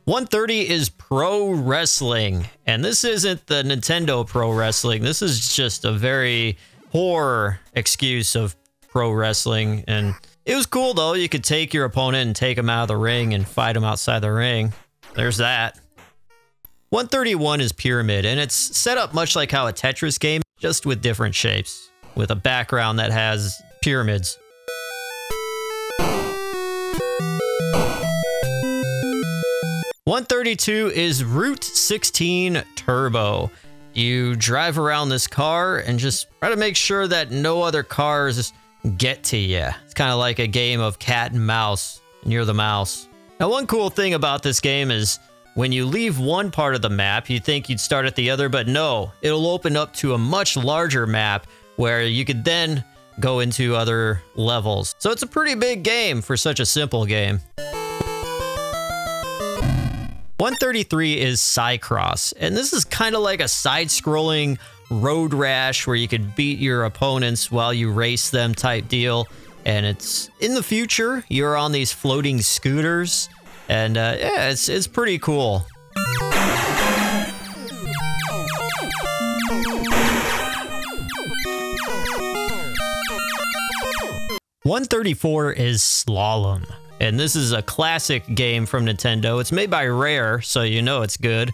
$130 is Pro Wrestling, and this isn't the Nintendo Pro Wrestling. This is just a very poor excuse of pro wrestling, and it was cool though. You could take your opponent and take him out of the ring and fight him outside the ring. There's that. 131 is Pyramid, and it's set up much like how a Tetris game, just with different shapes, with a background that has pyramids. $132 is Route 16 Turbo. You drive around this car and just try to make sure that no other cars get to you. It's kind of like a game of cat and mouse, and you're the mouse. Now, one cool thing about this game is when you leave one part of the map, you think you'd start at the other, but no, it'll open up to a much larger map where you could then go into other levels. So it's a pretty big game for such a simple game. 133 is Cycross, and this is kind of like a side-scrolling road rash where you could beat your opponents while you race them type deal. And it's in the future. You're on these floating scooters, and yeah, it's pretty cool. $134 is Slalom. And this is a classic game from Nintendo. It's made by Rare, so you know it's good.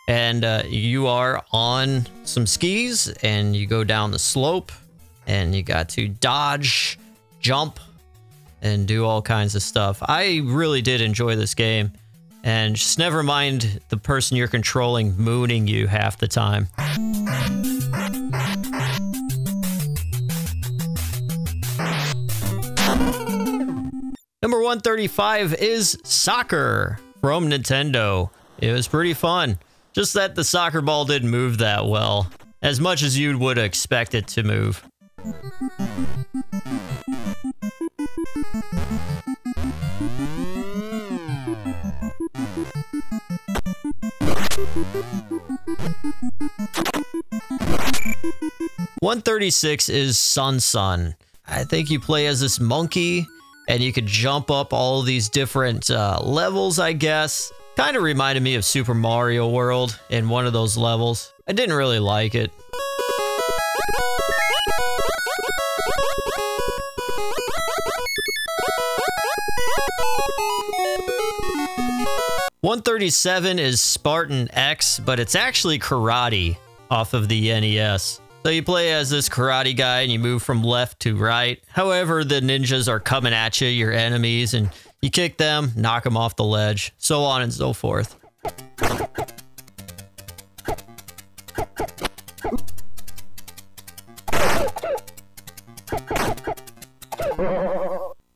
And you are on some skis, and you go down the slope, and you got to dodge, jump, and do all kinds of stuff. I really did enjoy this game. And just never mind the person you're controlling mooning you half the time. Number 135 is Soccer from Nintendo. It was pretty fun. Just that the soccer ball didn't move that well, as much as you would expect it to move. $136 is Sun. I think you play as this monkey, and you could jump up all these different levels, I guess. Kind of reminded me of Super Mario World in one of those levels. I didn't really like it. $137 is Spartan X, but it's actually karate off of the NES. So you play as this karate guy and you move from left to right. However, the ninjas are coming at you, your enemies, and you kick them, knock them off the ledge, so on and so forth.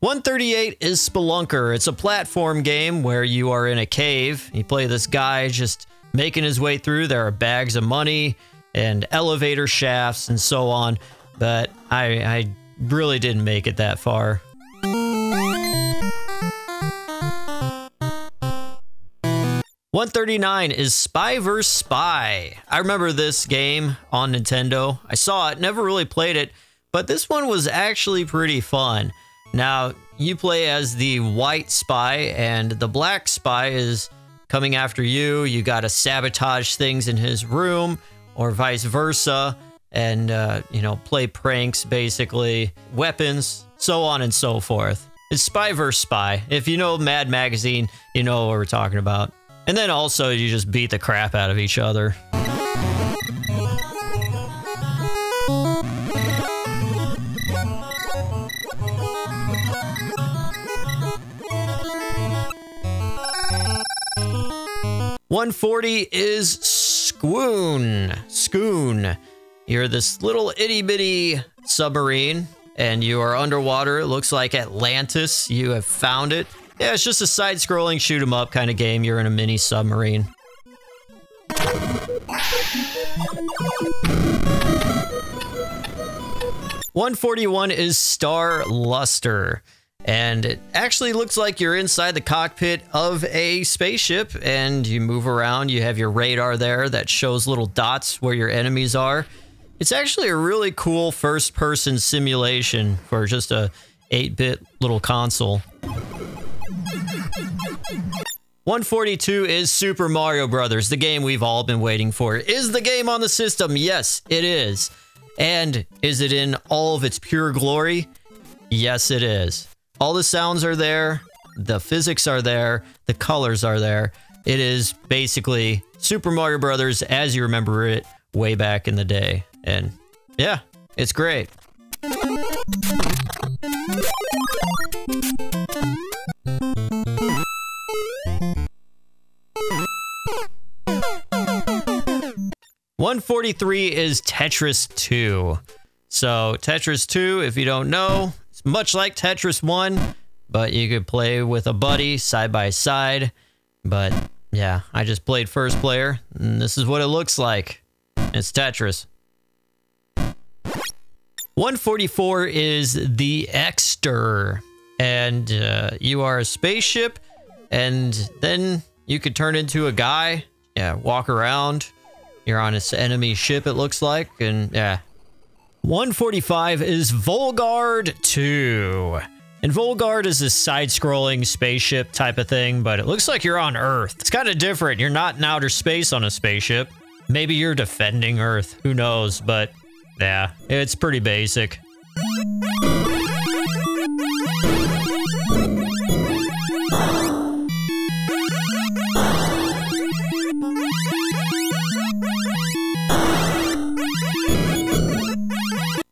$138 is Spelunker. It's a platform game where you are in a cave. You play this guy just making his way through. There are bags of money and elevator shafts and so on, but I really didn't make it that far. $139 is Spy vs. Spy. I remember this game on Nintendo. I saw it, never really played it, but this one was actually pretty fun. Now, you play as the white spy, and the black spy is coming after you. You gotta sabotage things in his room, or vice versa, and, you know, play pranks, basically, weapons, so on and so forth. It's Spy vs. Spy. If you know Mad Magazine, you know what we're talking about. And then also, you just beat the crap out of each other. $140 is Scoon. You're this little itty-bitty submarine, and you are underwater. It looks like Atlantis. You have found it. Yeah, it's just a side-scrolling shoot-'em-up kind of game. You're in a mini submarine. $141 is Star Luster. And it actually looks like you're inside the cockpit of a spaceship, and you move around. You have your radar there that shows little dots where your enemies are. It's actually a really cool first-person simulation for just a 8-bit little console. 142 is Super Mario Brothers, the game we've all been waiting for. Is the game on the system? Yes, it is. And is it in all of its pure glory? Yes, it is. All the sounds are there, the physics are there, the colors are there. It is basically Super Mario Brothers as you remember it way back in the day. And yeah, it's great. $143 is Tetris 2. So Tetris 2, if you don't know, it's much like Tetris 1, but you could play with a buddy side by side. But yeah, I just played first player, and this is what it looks like. It's Tetris. 144 is the Exter, and you are a spaceship, and then you could turn into a guy, yeah, walk around. You're on this enemy ship, it looks like, and yeah. 145 is Volgard 2. And Volgard is this side-scrolling spaceship type of thing, but it looks like you're on Earth. It's kind of different. You're not in outer space on a spaceship. Maybe you're defending Earth. Who knows? But yeah, it's pretty basic.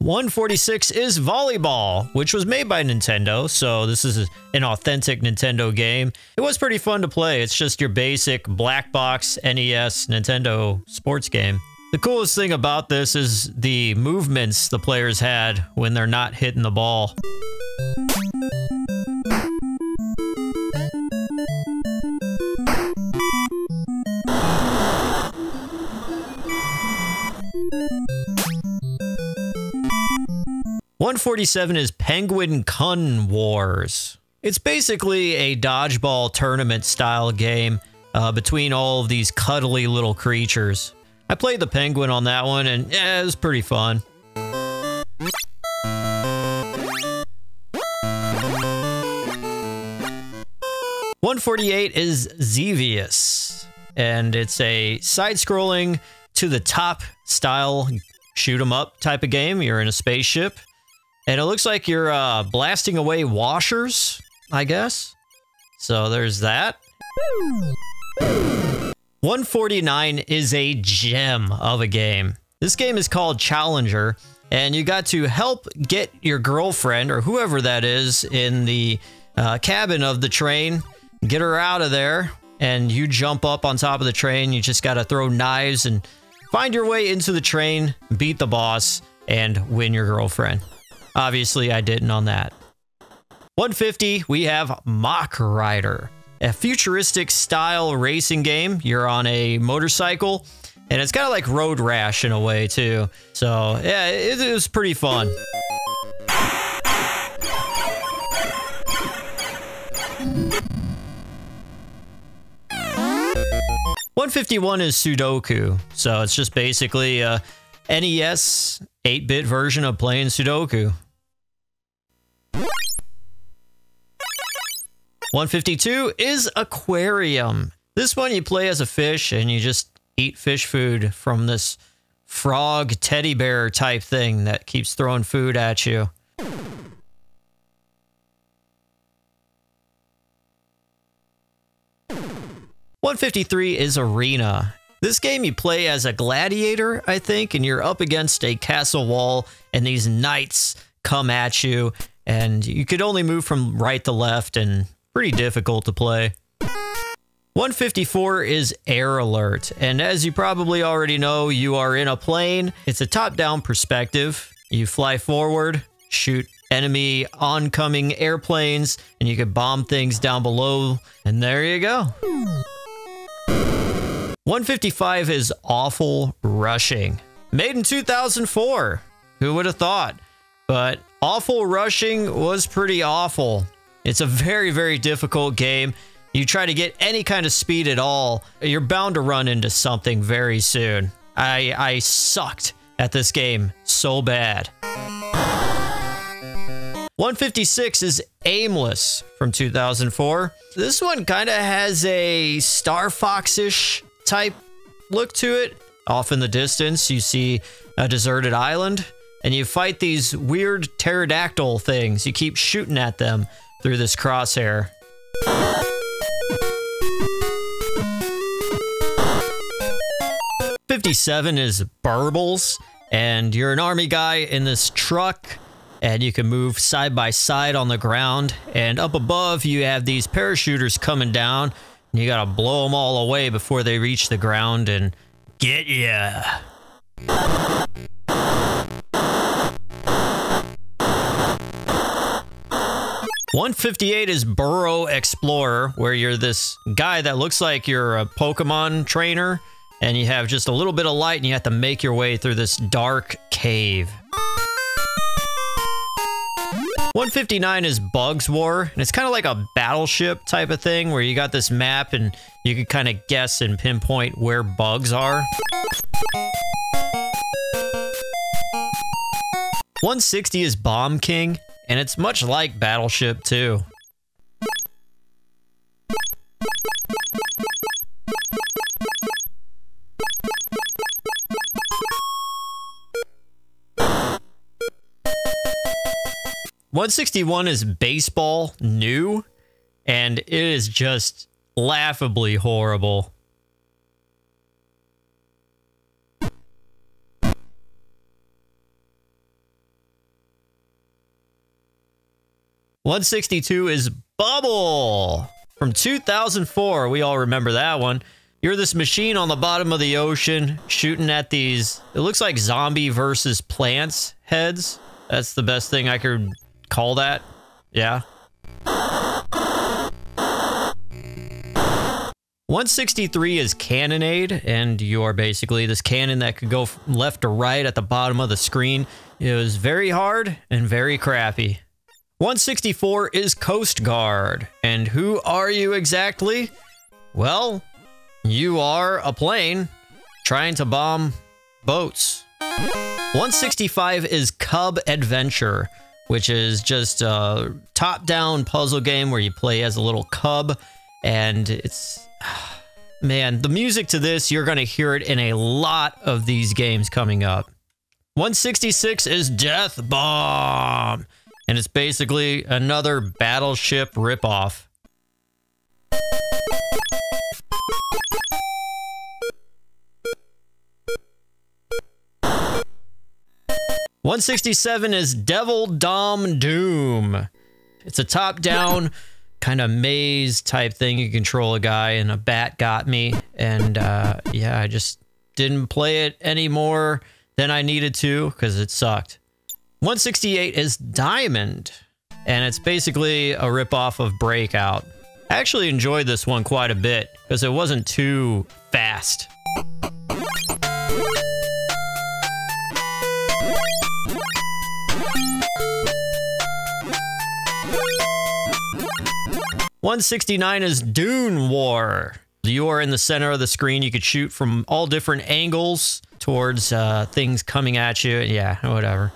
$146 is Volleyball, which was made by Nintendo, so this is an authentic Nintendo game. It was pretty fun to play. It's just your basic black box NES Nintendo sports game. The coolest thing about this is the movements the players had when they're not hitting the ball. $147 is Penguin Kun Wars. It's basically a dodgeball tournament style game between all of these cuddly little creatures. I played the penguin on that one, and yeah, it was pretty fun. $148 is Xevious, and it's a side-scrolling to the top style shoot 'em up type of game. You're in a spaceship. And it looks like you're blasting away washers, I guess. So there's that. 149 is a gem of a game. This game is called Challenger, and you got to help get your girlfriend, or whoever that is, in the cabin of the train. Get her out of there, and you jump up on top of the train. You just got to throw knives and find your way into the train, beat the boss, and win your girlfriend. Obviously, I didn't on that. 150, we have Mach Rider, a futuristic style racing game. You're on a motorcycle, and it's kind of like Road Rash in a way, too. So, yeah, it was pretty fun. $151 is Sudoku. So, it's just basically a NES 8-bit version of playing Sudoku. 152 is Aquarium. This one you play as a fish and you just eat fish food from this frog teddy bear type thing that keeps throwing food at you. $153 is Arena. This game you play as a gladiator, I think, and you're up against a castle wall, and these knights come at you, and you could only move from right to left, and pretty difficult to play. 154 is Air Alert, and as you probably already know, you are in a plane. It's a top-down perspective. You fly forward, shoot enemy oncoming airplanes, and you can bomb things down below, and there you go. 155 is Awful Rushing. Made in 2004. Who would have thought? But Awful Rushing was pretty awful. It's a very, very difficult game. You try to get any kind of speed at all, you're bound to run into something very soon. I sucked at this game so bad. 156 is Aimless from 2004. This one kind of has a Star Fox-ish type look to it. Off in the distance, you see a deserted island, and you fight these weird pterodactyl things. You keep shooting at them through this crosshair. '57 is Burbles, and you're an army guy in this truck, and you can move side by side on the ground, and up above you have these parachuters coming down, and you gotta blow them all away before they reach the ground and get ya. '158 is Burrow Explorer, where you're this guy that looks like you're a Pokemon trainer, and you have just a little bit of light, and you have to make your way through this dark cave. 159 is Bugs War, and it's kind of like a battleship type of thing where you got this map and you can kind of guess and pinpoint where bugs are. 160 is Bomb King, and it's much like Battleship too. '161 is Baseball New, and it is just laughably horrible. '162 is Bubble from 2004. We all remember that one. You're this machine on the bottom of the ocean shooting at these, it looks like zombie versus plants heads. That's the best thing I could call that. Yeah. 163 is Cannonade, and you are basically this cannon that could go left to right at the bottom of the screen. It was very hard and very crappy. 164 is Coast Guard, and who are you exactly? Well, you are a plane trying to bomb boats. 165 is Cub Adventure, which is just a top-down puzzle game where you play as a little cub, and it's... Man, the music to this, you're going to hear it in a lot of these games coming up. 166 is Death Bomb, and it's basically another Battleship ripoff. 167 is Devil Dom Doom. It's a top-down kind of maze type thing. You control a guy and a bat got me. And yeah, I just didn't play it any more than I needed to because it sucked. 168 is Diamond, and it's basically a ripoff of Breakout. I actually enjoyed this one quite a bit because it wasn't too fast. 169 is Dune War. You are in the center of the screen. You could shoot from all different angles towards things coming at you. Yeah, whatever.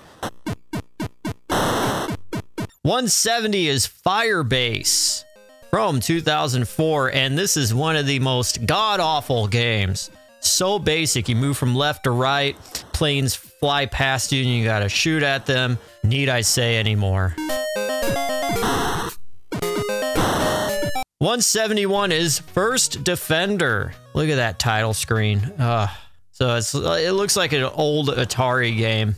170 is Firebase from 2004, and this is one of the most god-awful games. So basic. You move from left to right, planes fly past you, and you gotta shoot at them. Need I say anymore? 171 is First Defender. Look at that title screen. So it looks like an old Atari game.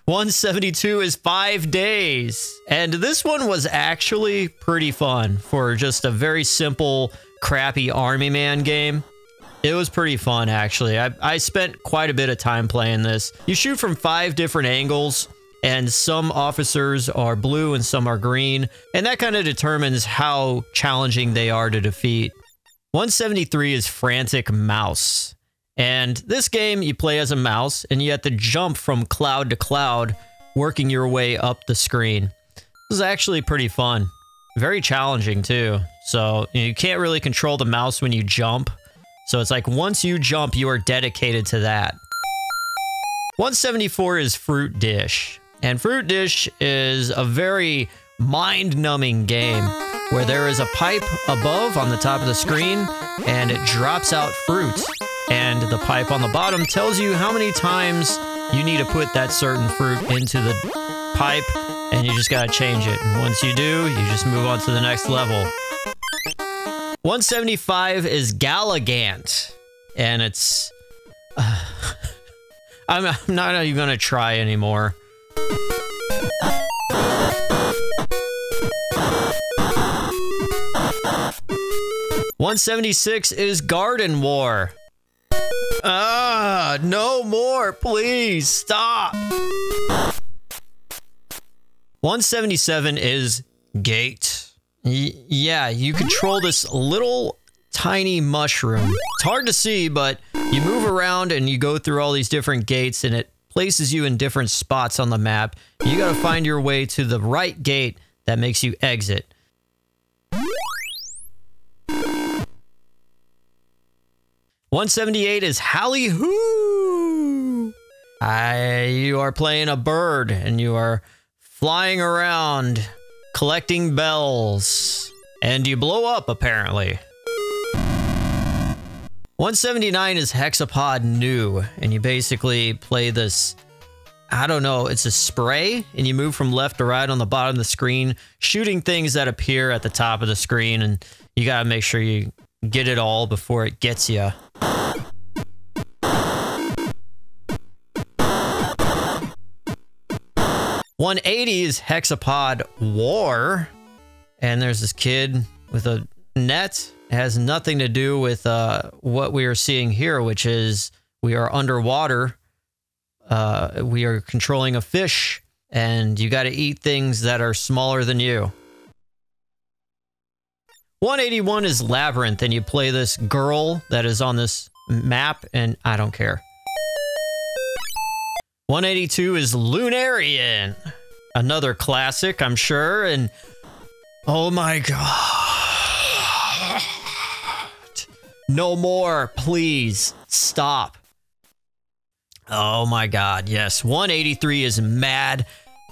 172 is 5 Days. And this one was actually pretty fun for just a very simple, crappy Army Man game. It was pretty fun, actually. I spent quite a bit of time playing this. You shoot from 5 different angles, and some officers are blue and some are green, and that kind of determines how challenging they are to defeat. 173 is Frantic Mouse. And this game, you play as a mouse, and you have to jump from cloud to cloud, working your way up the screen. This is actually pretty fun. Very challenging too. So you can't really control the mouse when you jump. So it's like once you jump, you are dedicated to that. 174 is Fruit Dish. And Fruit Dish is a very mind-numbing game where there is a pipe above on the top of the screen and it drops out fruit. And the pipe on the bottom tells you how many times you need to put that certain fruit into the pipe, and you just gotta change it. And once you do, you just move on to the next level. 175 is Galagant, and it's... I'm not even gonna try anymore. $176 is Garden War. No more, please, stop. 177 is Gate. Yeah, you control this little tiny mushroom. It's hard to see, but you move around and you go through all these different gates and it places you in different spots on the map. You gotta find your way to the right gate that makes you exit. $178 is Hally-Hoo. You are playing a bird and you are flying around collecting bells. And you blow up, apparently. 179 is Hexapod New. And you basically play this, I don't know, it's a spray. And you move from left to right on the bottom of the screen, shooting things that appear at the top of the screen. And you gotta make sure you get it all before it gets you. $180 is Hexapod War, and there's this kid with a net. It has nothing to do with what we are seeing here, which is we are underwater. We are controlling a fish, and you got to eat things that are smaller than you. 181 is Labyrinth, and you play this girl that is on this map, and I don't care. 182 is Lunarian. Another classic, I'm sure, and oh my god. No more, please. Stop. Oh my god, yes. 183 is Mad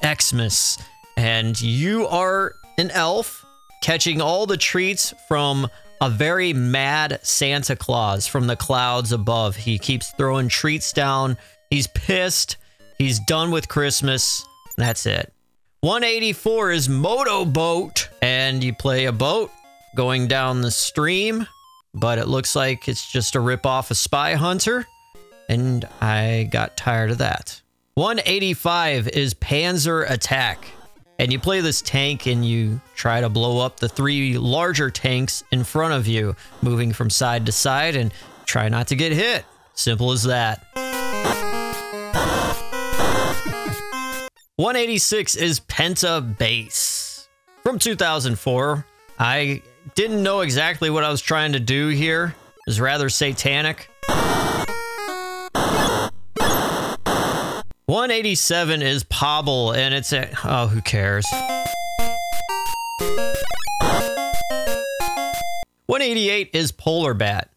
Xmas, and you are an elf catching all the treats from a very mad Santa Claus from the clouds above. He keeps throwing treats down. He's pissed. He's done with Christmas. That's it. 184 is Motoboat, and you play a boat going down the stream, but it looks like it's just a rip-off of Spy Hunter, and I got tired of that. 185 is Panzer Attack, and you play this tank and you try to blow up the 3 larger tanks in front of you, moving from side to side, and try not to get hit. Simple as that. 186 is Penta Base. From 2004. I didn't know exactly what I was trying to do here. It was rather satanic. 187 is Pobble, and it's a... oh, who cares? 188 is Polar Bat.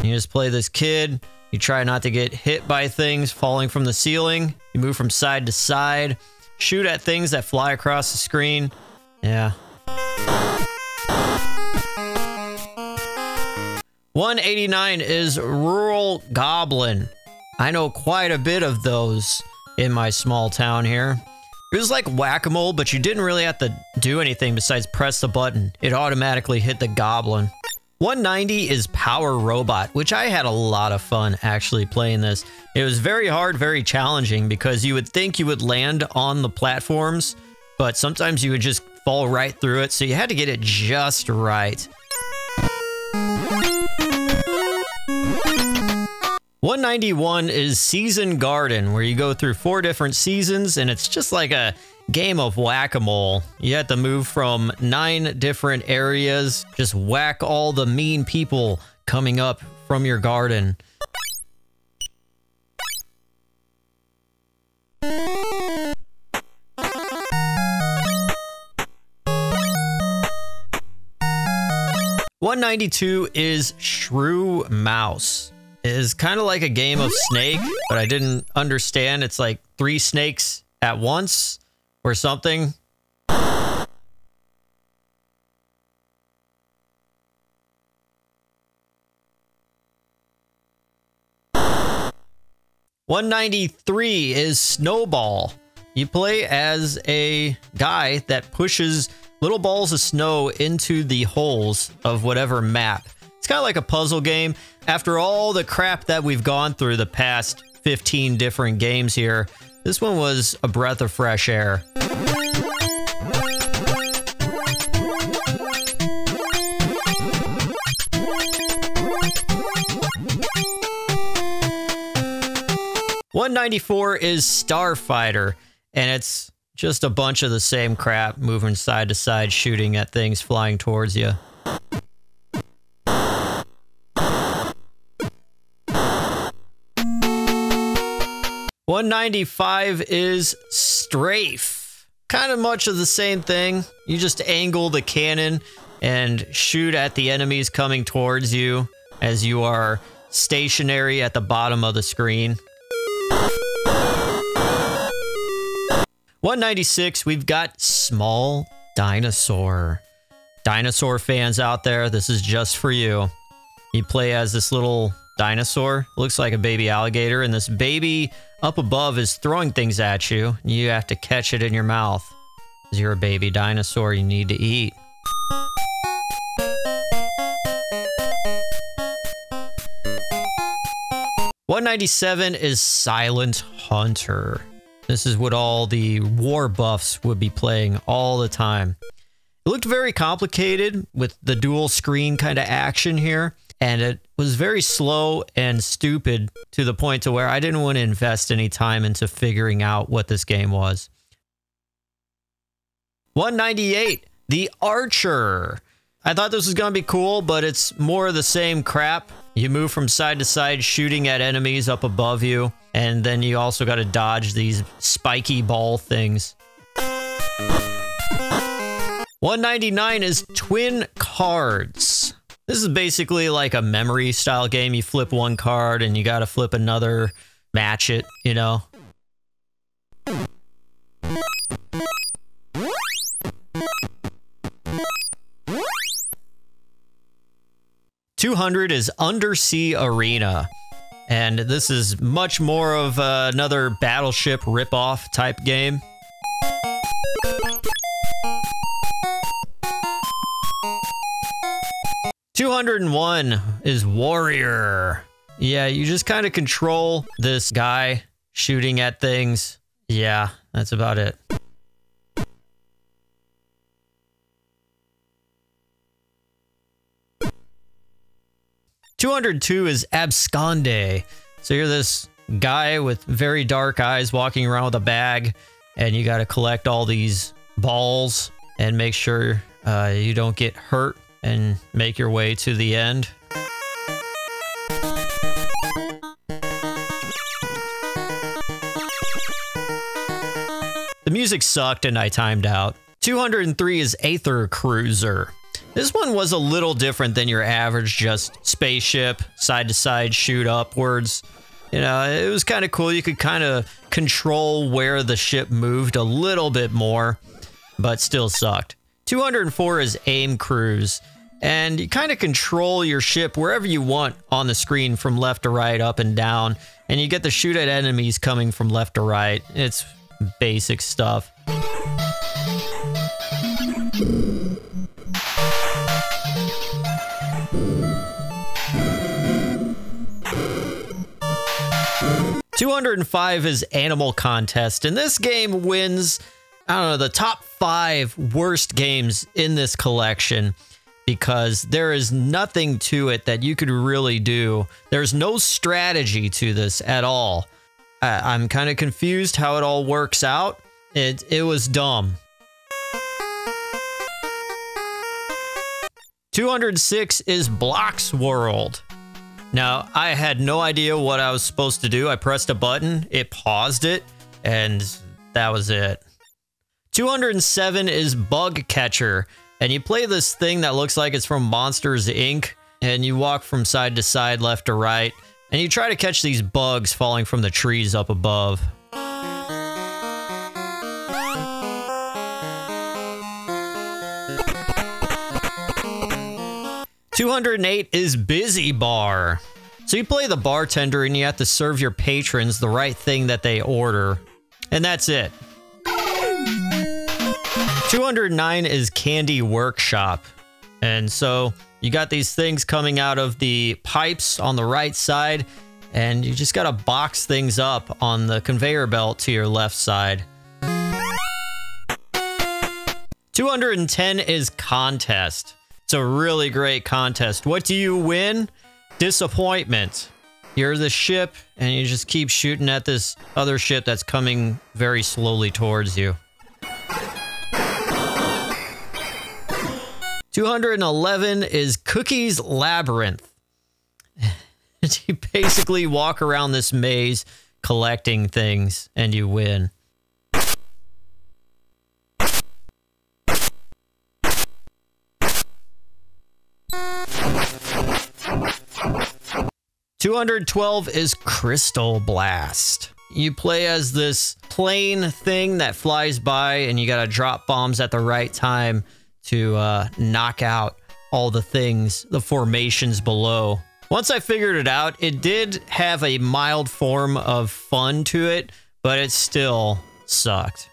You just play this kid. You try not to get hit by things falling from the ceiling. You move from side to side. Shoot at things that fly across the screen. Yeah. 189 is Rural Goblin. I know quite a bit of those in my small town here. It was like whack-a-mole, but you didn't really have to do anything besides press the button. It automatically hit the goblin. 190 is Power Robot, which I had a lot of fun actually playing this. It was very hard, very challenging, because you would think you would land on the platforms, but sometimes you would just fall right through it, so you had to get it just right. 191 is Season Garden, where you go through 4 different seasons, and it's just like a game of whack-a-mole. You have to move from 9 different areas, just whack all the mean people coming up from your garden. 192 is Shrew Mouse. It is kind of like a game of Snake, but I didn't understand. It's like 3 snakes at once or something. 193 is Snowball. You play as a guy that pushes little balls of snow into the holes of whatever map. It's kind of like a puzzle game. After all the crap that we've gone through the past 15 different games here, this one was a breath of fresh air. $194 is Starfighter, and it's just a bunch of the same crap, moving side to side, shooting at things flying towards you. $195 is Strafe. Kind of much of the same thing. You just angle the cannon and shoot at the enemies coming towards you as you are stationary at the bottom of the screen. 196, we've got Small Dinosaur. Dinosaur fans out there, this is just for you. You play as this little dinosaur, looks like a baby alligator, and this baby up above is throwing things at you. You have to catch it in your mouth. Because you're a baby dinosaur, you need to eat. $197 is Silent Hunter. This is what all the war buffs would be playing all the time. It looked very complicated with the dual screen kind of action here, and it was very slow and stupid to the point to where I didn't want to invest any time into figuring out what this game was. 198, The Archer. I thought this was going to be cool, but it's more of the same crap. You move from side to side, shooting at enemies up above you, and then you also got to dodge these spiky ball things. 199 is Twin Cards. This is basically like a memory style game. You flip one card and you got to flip another, match it, you know. $200 is Undersea Arena, and this is much more of another Battleship ripoff type game. $201 is Warrior. Yeah, you just kind of control this guy shooting at things. Yeah, that's about it. $202 is Absconde. So you're this guy with very dark eyes walking around with a bag, and you got to collect all these balls and make sure you don't get hurt and make your way to the end. The music sucked and I timed out. 203 is Aether Cruiser. This one was a little different than your average just spaceship, side to side, shoot upwards. You know, it was kind of cool. You could kind of control where the ship moved a little bit more, but still sucked. 204 is Aim Cruise, and you kind of control your ship wherever you want on the screen from left to right, up and down, and you get to shoot at enemies coming from left to right. It's basic stuff. $205 is Animal Contest, and this game wins, I don't know, the top 5 worst games in this collection because there is nothing to it that you could really do. There's no strategy to this at all. I'm kind of confused how it all works out. It was dumb. 206 is Blocks World. Now, I had no idea what I was supposed to do. I pressed a button, it paused it, and that was it. 207 is Bug Catcher. And you play this thing that looks like it's from Monsters, Inc. And you walk from side to side, left to right. And you try to catch these bugs falling from the trees up above. $208 is Busy Bar. So you play the bartender and you have to serve your patrons the right thing that they order. And that's it. 209 is Candy Workshop. And so you got these things coming out of the pipes on the right side, and you just gotta box things up on the conveyor belt to your left side. 210 is Contest. It's a really great contest. What do you win? Disappointment. You're the ship, and you just keep shooting at this other ship that's coming very slowly towards you. 211 is Cookies Labyrinth. You basically walk around this maze collecting things, and you win. $212 is Crystal Blast. You play as this plane thing that flies by, and you gotta drop bombs at the right time to knock out all the things, the formations below. Once I figured it out, it did have a mild form of fun to it, but it still sucked.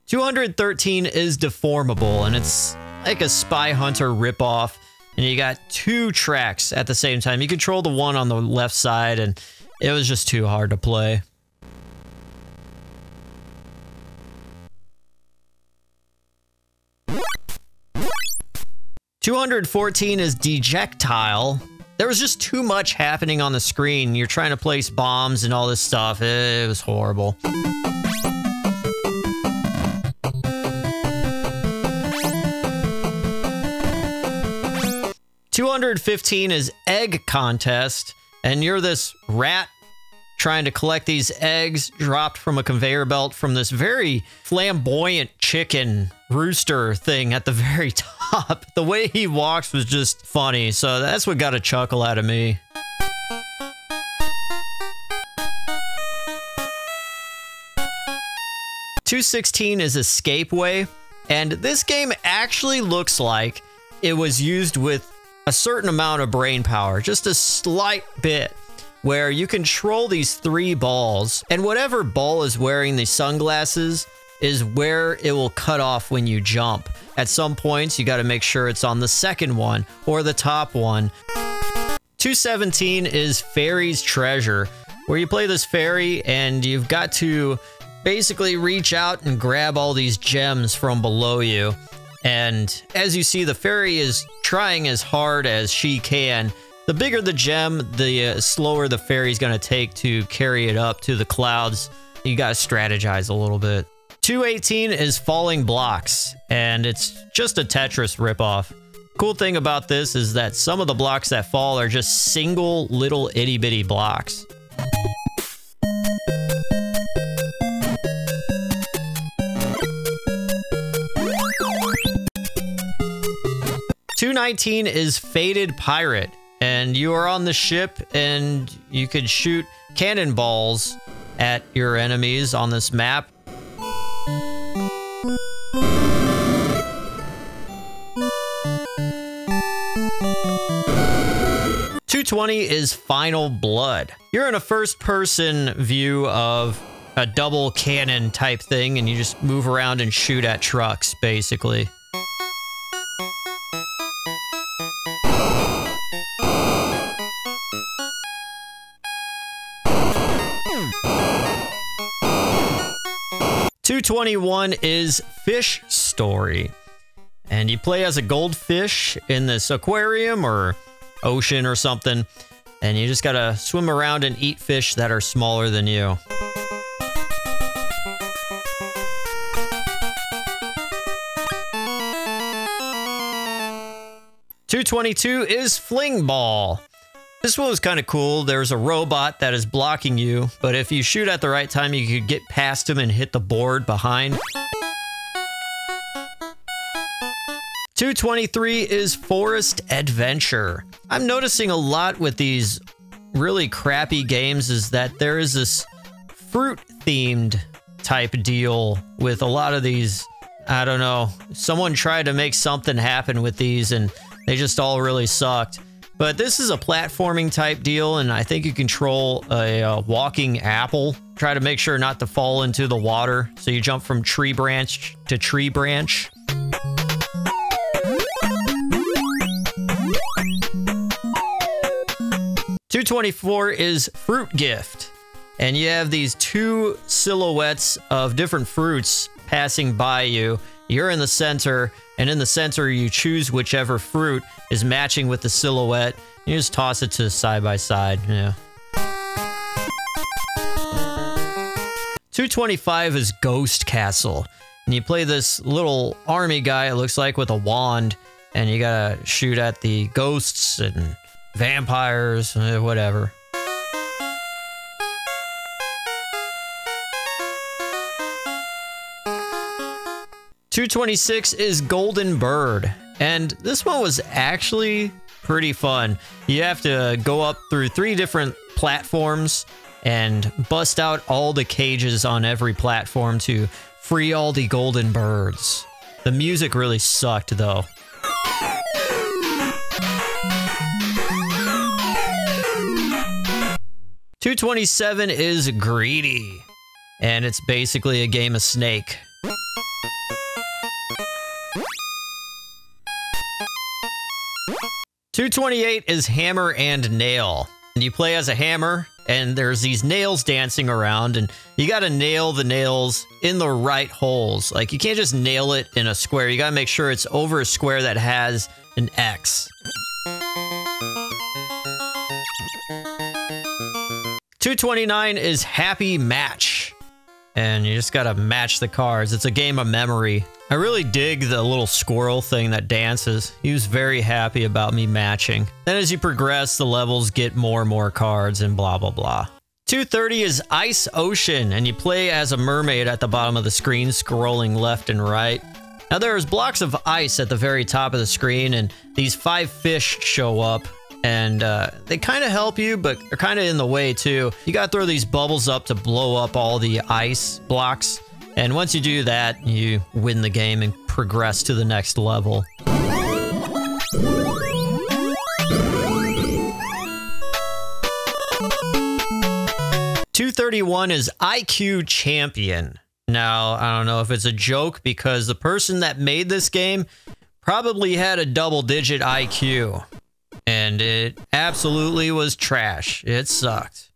$213 is Deformable, and it's like a Spy Hunter ripoff, and you got two tracks at the same time. You control the one on the left side, and it was just too hard to play. $214 is Dejectile. There was just too much happening on the screen. You're trying to place bombs and all this stuff. It was horrible. $215 is Egg Contest, and you're this rat trying to collect these eggs dropped from a conveyor belt from this very flamboyant chicken rooster thing at the very top. The way he walks was just funny, so that's what got a chuckle out of me. $216 is Escapeway, and this game actually looks like it was used with a certain amount of brain power, just a slight bit, where you control these three balls, and whatever ball is wearing the sunglasses is where it will cut off when you jump. At some points, you got to make sure it's on the second one or the top one. $217 is Fairy's Treasure, where you play this fairy and you've got to basically reach out and grab all these gems from below you. And as you see, the fairy is trying as hard as she can. The bigger the gem, the slower the fairy's going to take to carry it up to the clouds. You got to strategize a little bit. $218 is Falling Blocks, and it's just a Tetris ripoff. Cool thing about this is that some of the blocks that fall are just single little itty bitty blocks. $219 is Fated Pirate, and you are on the ship and you could shoot cannonballs at your enemies on this map. $220 is Final Blood. You're in a first-person view of a double cannon type thing, and you just move around and shoot at trucks, basically. $221 is Fish Story, and you play as a goldfish in this aquarium or ocean or something, and you just gotta swim around and eat fish that are smaller than you. $222 is Fling Ball. This one was kind of cool. There's a robot that is blocking you, but if you shoot at the right time, you could get past him and hit the board behind. 223 is Forest Adventure. I'm noticing a lot with these really crappy games is that there is this fruit-themed type deal with a lot of these. I don't know. Someone tried to make something happen with these and they just all really sucked. But this is a platforming type deal, and I think you control a walking apple. Try to make sure not to fall into the water. So you jump from tree branch to tree branch. $224 is Fruit Gift. And you have these two silhouettes of different fruits passing by you. You're in the center, and in the center you choose whichever fruit is matching with the silhouette. You just toss it to side by side. Yeah. 225 is Ghost Castle. And you play this little army guy, it looks like, with a wand. And you gotta shoot at the ghosts and vampires, whatever. $226 is Golden Bird, and this one was actually pretty fun. You have to go up through 3 different platforms and bust out all the cages on every platform to free all the golden birds. The music really sucked, though. $227 is Greedy, and it's basically a game of Snake. $228 is Hammer and Nail. And you play as a hammer, and there's these nails dancing around, and you gotta nail the nails in the right holes. Like, you can't just nail it in a square. You gotta make sure it's over a square that has an X. $229 is Happy Match. And you just gotta match the cards. It's a game of memory. I really dig the little squirrel thing that dances. He was very happy about me matching. Then as you progress, the levels get more and more cards and blah, blah, blah. 230 is Ice Ocean, and you play as a mermaid at the bottom of the screen, scrolling left and right. Now there's blocks of ice at the very top of the screen, and these 5 fish show up. And they kind of help you, but they're kind of in the way too. You gotta throw these bubbles up to blow up all the ice blocks. And once you do that, you win the game and progress to the next level. $231 is IQ Champion. Now, I don't know if it's a joke because the person that made this game probably had a double-digit IQ. And it absolutely was trash. It sucked.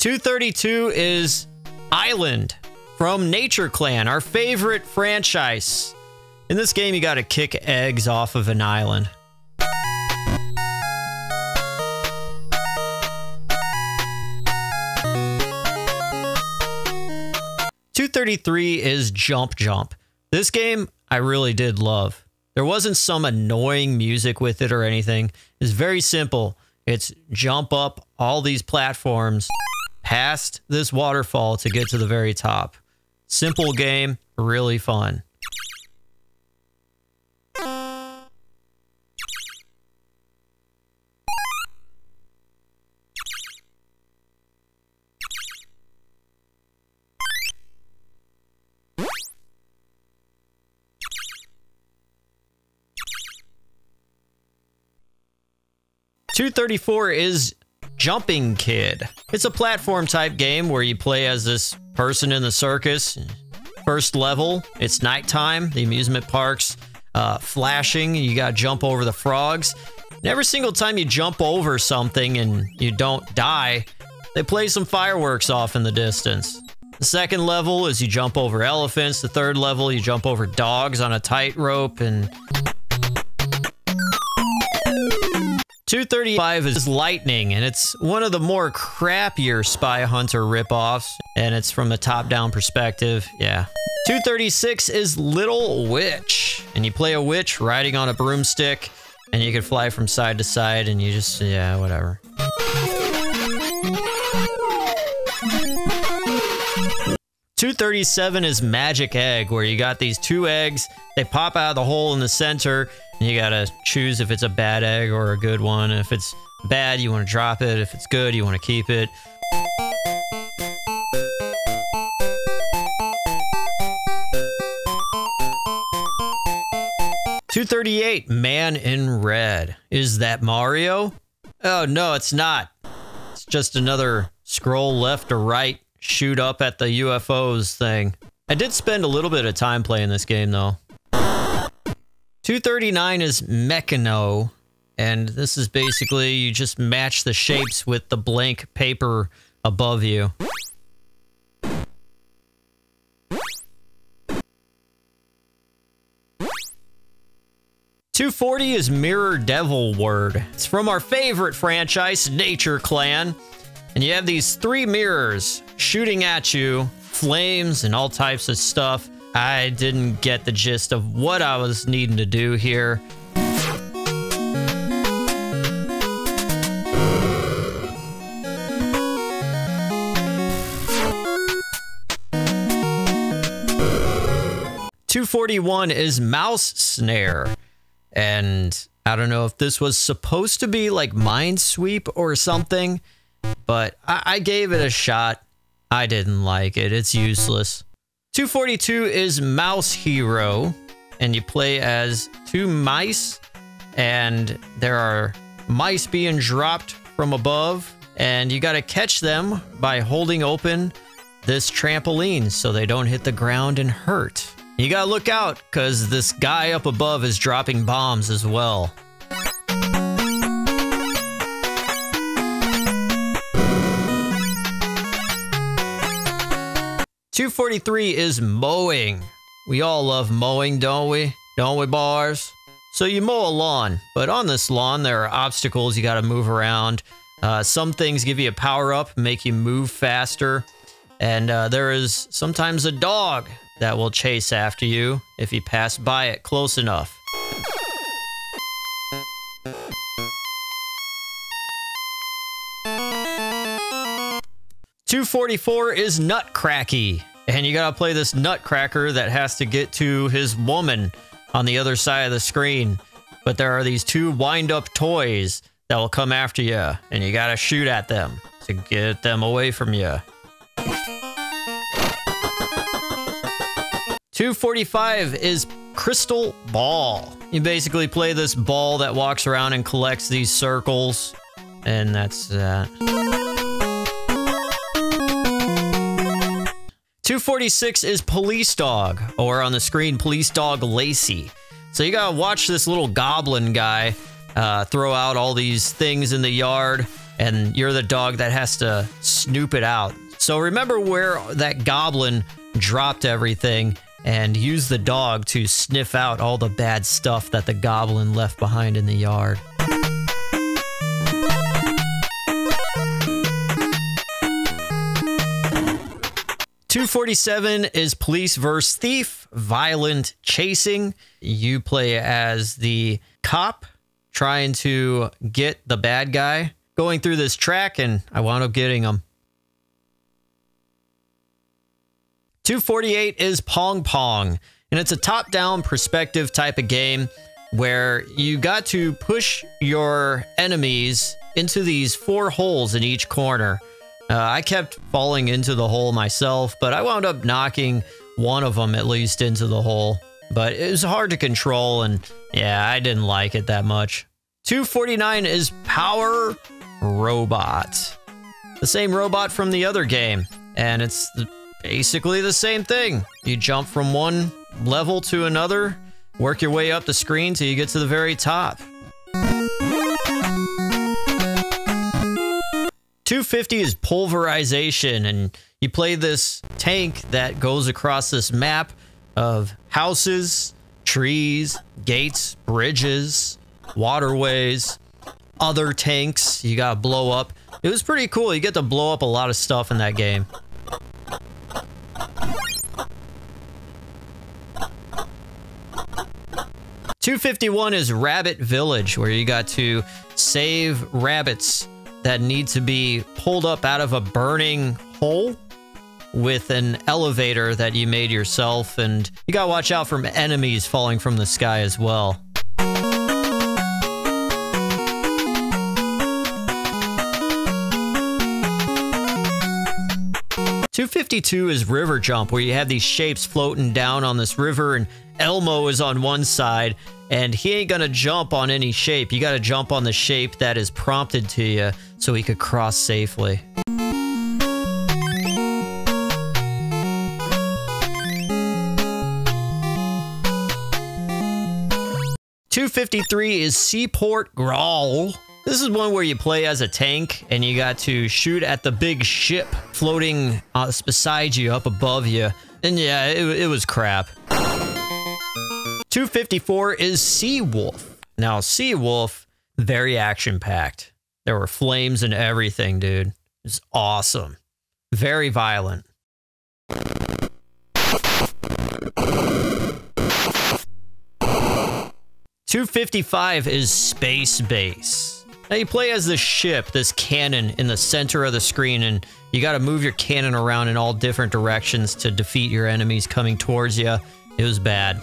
$232 is Island from Nature Clan, our favorite franchise. In this game, you gotta kick eggs off of an island. $233 is Jump Jump. This game I really did love. There wasn't some annoying music with it or anything. It's very simple. It's jump up all these platforms past this waterfall to get to the very top. Simple game, really fun. $234 is Jumping Kid. It's a platform type game where you play as this person in the circus. First level, it's nighttime, the amusement park's flashing, you gotta jump over the frogs. And every single time you jump over something and you don't die, they play some fireworks off in the distance. The second level is you jump over elephants. The third level, you jump over dogs on a tightrope. And 235 is Lightning, and it's one of the more crappier Spy Hunter ripoffs, and it's from a top-down perspective. Yeah. 236 is Little Witch, and you play a witch riding on a broomstick, and you can fly from side to side, and you just, yeah, whatever. 237 is Magic Egg, where you got these 2 eggs. They pop out of the hole in the center, and you gotta choose if it's a bad egg or a good one. If it's bad, you want to drop it. If it's good, you want to keep it. $238, Man in Red. Is that Mario? Oh, no, it's not. It's just another scroll left or right, shoot up at the UFOs thing. I did spend a little bit of time playing this game, though. 239 is Mechano, and this is basically you just match the shapes with the blank paper above you. 240 is Mirror Devil Word. It's from our favorite franchise, Nature Clan. And you have these 3 mirrors shooting at you, flames and all types of stuff. I didn't get the gist of what I was needing to do here. $241 is Mouse Snare. And I don't know if this was supposed to be like Minesweep or something, but I gave it a shot. I didn't like it. It's useless. 242 is Mouse Hero, and you play as 2 mice, and there are mice being dropped from above, and you got to catch them by holding open this trampoline so they don't hit the ground and hurt. You gotta look out, because this guy up above is dropping bombs as well. $243 is Mowing. We all love mowing, don't we? Don't we, bars? So you mow a lawn, but on this lawn there are obstacles you gotta move around. Some things give you a power-up, make you move faster. And there is sometimes a dog that will chase after you if you pass by it close enough. $244 is Nutcracky, and you gotta play this nutcracker that has to get to his woman on the other side of the screen. But there are these 2 wind-up toys that will come after you, and you gotta shoot at them to get them away from you. 245 is Crystal Ball. You basically play this ball that walks around and collects these circles, and that's that. 246 is Police Dog, or on the screen, Police Dog Lacey. So you gotta watch this little goblin guy throw out all these things in the yard, and you're the dog that has to snoop it out. So remember where that goblin dropped everything, and use the dog to sniff out all the bad stuff that the goblin left behind in the yard. $247 is Police vs. Thief, Violent Chasing. You play as the cop trying to get the bad guy going through this track, and I wound up getting him. 248 is Pong Pong, and it's a top-down perspective type of game where you got to push your enemies into these 4 holes in each corner. I kept falling into the hole myself, but I wound up knocking one of them at least into the hole. But it was hard to control, and yeah, I didn't like it that much. 249 is Power Robot. The same robot from the other game, and it's basically the same thing. You jump from one level to another, work your way up the screen till you get to the very top. 250 is Pulverization, and you play this tank that goes across this map of houses, trees, gates, bridges, waterways, other tanks you gotta blow up. It was pretty cool. You get to blow up a lot of stuff in that game. .251 is Rabbit Village, where you got to save rabbits that need to be pulled up out of a burning hole with an elevator that you made yourself, and you gotta watch out from enemies falling from the sky as well. .252 is River Jump, where you have these shapes floating down on this river, and Elmo is on one side, and he ain't gonna jump on any shape. You gotta jump on the shape that is prompted to you so he could cross safely. .253 is Seaport Grawl. This is one where you play as a tank, and you got to shoot at the big ship floating beside you, up above you. And yeah, it was crap. .254 is Seawolf. Now, Seawolf, very action-packed. There were flames and everything, dude. It's awesome. Very violent. .255 is Space Base. Now you play as this ship, this cannon in the center of the screen, and you gotta move your cannon around in all different directions to defeat your enemies coming towards you. It was bad.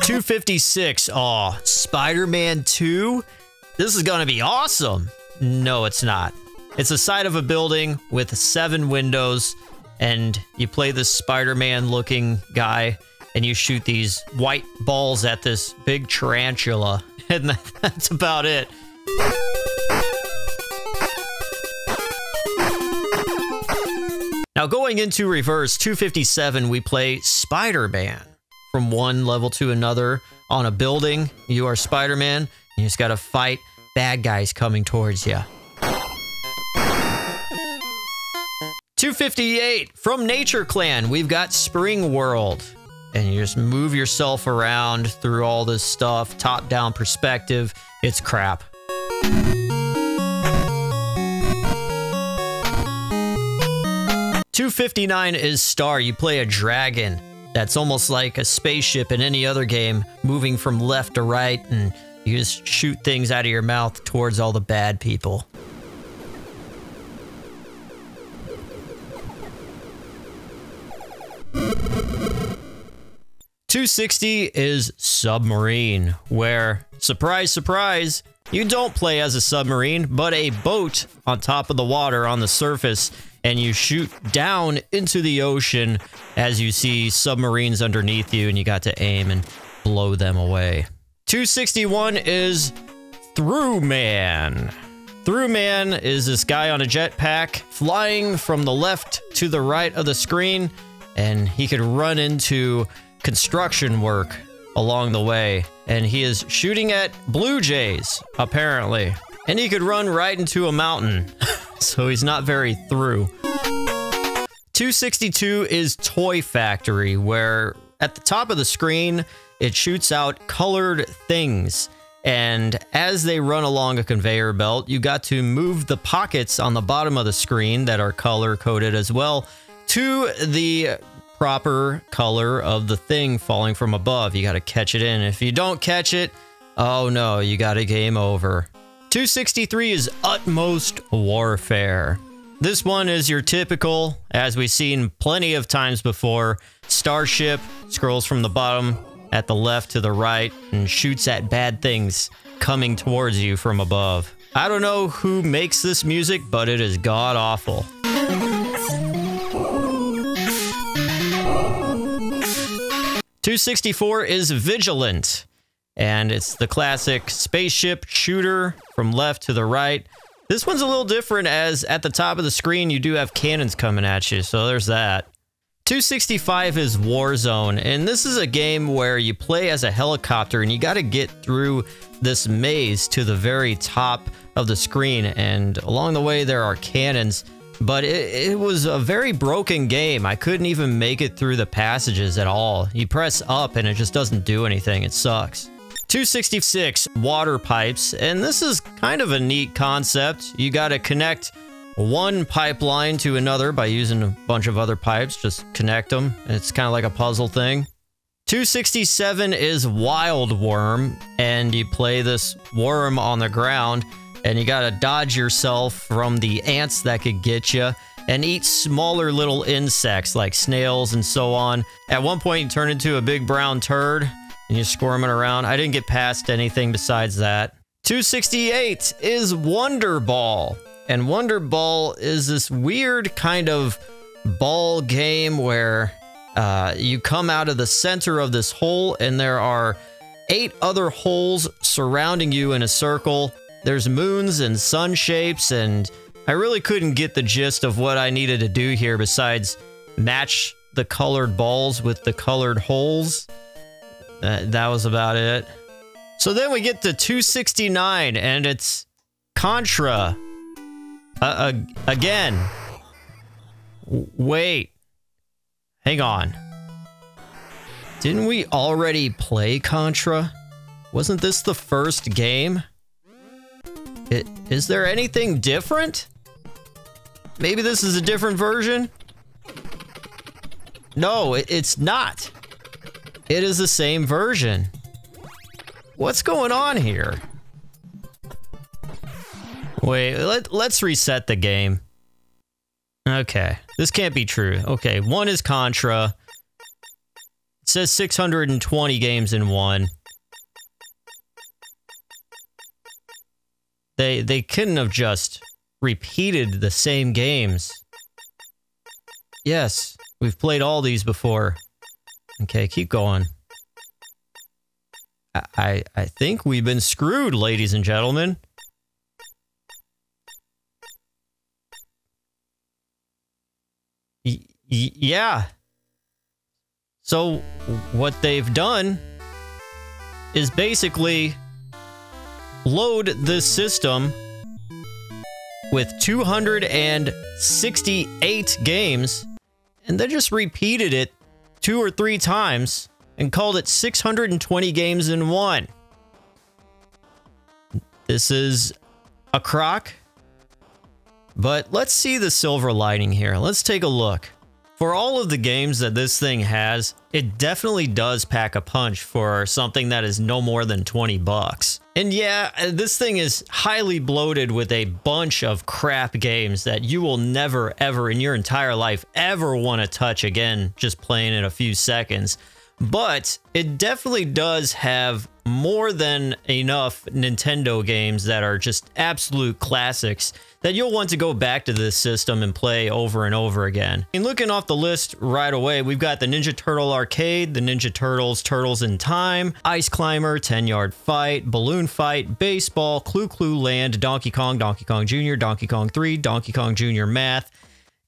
.256, aw, Spider-Man 2? This is gonna be awesome. No, it's not. It's the side of a building with 7 windows, and you play this Spider-Man looking guy, and you shoot these white balls at this big tarantula, and that's about it. Now going into reverse, .257, we play Spider-Man. From one level to another on a building, you are Spider-Man, you just gotta fight bad guys coming towards you. .258, from Nature Clan, we've got Spring World. And you just move yourself around through all this stuff, top-down perspective. It's crap. .259 is Star. You play a dragon that's almost like a spaceship in any other game, moving from left to right, and you just shoot things out of your mouth towards all the bad people. .260 is Submarine, where, surprise, surprise, you don't play as a submarine, but a boat on top of the water on the surface, and you shoot down into the ocean as you see submarines underneath you, and you got to aim and blow them away. .261 is Through Man. Through Man is this guy on a jetpack flying from the left to the right of the screen, and he could run into construction work along the way, and he is shooting at blue jays, apparently. And he could run right into a mountain, so he's not very through. .262 is Toy Factory, where at the top of the screen, it shoots out colored things. And as they run along a conveyor belt, you got to move the pockets on the bottom of the screen that are color-coded as well to the proper color of the thing falling from above. You got to catch it in. If you don't catch it, oh no, you got a game over. .263 is Utmost Warfare. This one is your typical, as we've seen plenty of times before, starship scrolls from the bottom at the left to the right and shoots at bad things coming towards you from above. I don't know who makes this music, but it is god-awful. .264 is Vigilant, and it's the classic spaceship shooter from left to the right. This one's a little different, as at the top of the screen you do have cannons coming at you, so there's that. .265 is Warzone, and this is a game where you play as a helicopter and you got to get through this maze to the very top of the screen, and along the way there are cannons but it was a very broken game. I couldn't even make it through the passages at all. You press up and it just doesn't do anything. It sucks. 266 water pipes, and this is kind of a neat concept. You got to connect one pipeline to another by using a bunch of other pipes. Just connect them. It's kind of like a puzzle thing. 267 is Wild Worm, and you play this worm on the ground, and you gotta dodge yourself from the ants that could get you, and eat smaller little insects like snails and so on. At one point, you turn into a big brown turd, and you're squirming around. I didn't get past anything besides that. 268 is Wonder Ball, and Wonder Ball is this weird kind of ball game where you come out of the center of this hole, and there are 8 other holes surrounding you in a circle. There's moons and sun shapes, and I really couldn't get the gist of what I needed to do here besides match the colored balls with the colored holes. That was about it. So then we get to 269, and it's Contra. Again. Wait. Hang on. Didn't we already play Contra? Wasn't this the first game? Is there anything different? Maybe this is a different version? No, it's not. It is the same version. What's going on here? Wait, let's reset the game. Okay, this can't be true. Okay, one is Contra. It says 620 games in one. They couldn't have just repeated the same games. Yes, we've played all these before. Okay, keep going. I think we've been screwed, ladies and gentlemen. Yeah. So what they've done is basically load this system with 268 games and then just repeated it 2 or 3 times and called it 620 games in one. This is a crock. But let's see the silver lining here. Let's take a look. For all of the games that this thing has, it definitely does pack a punch for something that is no more than 20 bucks. And yeah, this thing is highly bloated with a bunch of crap games that you will never, ever in your entire life ever want to touch again just playing in a few seconds. But it definitely does have more than enough Nintendo games that are just absolute classics that you'll want to go back to this system and play over and over again. And looking off the list right away, we've got the Ninja Turtle Arcade, the Ninja Turtles, Turtles in Time, Ice Climber, 10-Yard Fight, Balloon Fight, Baseball, Clue Clue Land, Donkey Kong, Donkey Kong Jr., Donkey Kong 3, Donkey Kong Jr. Math.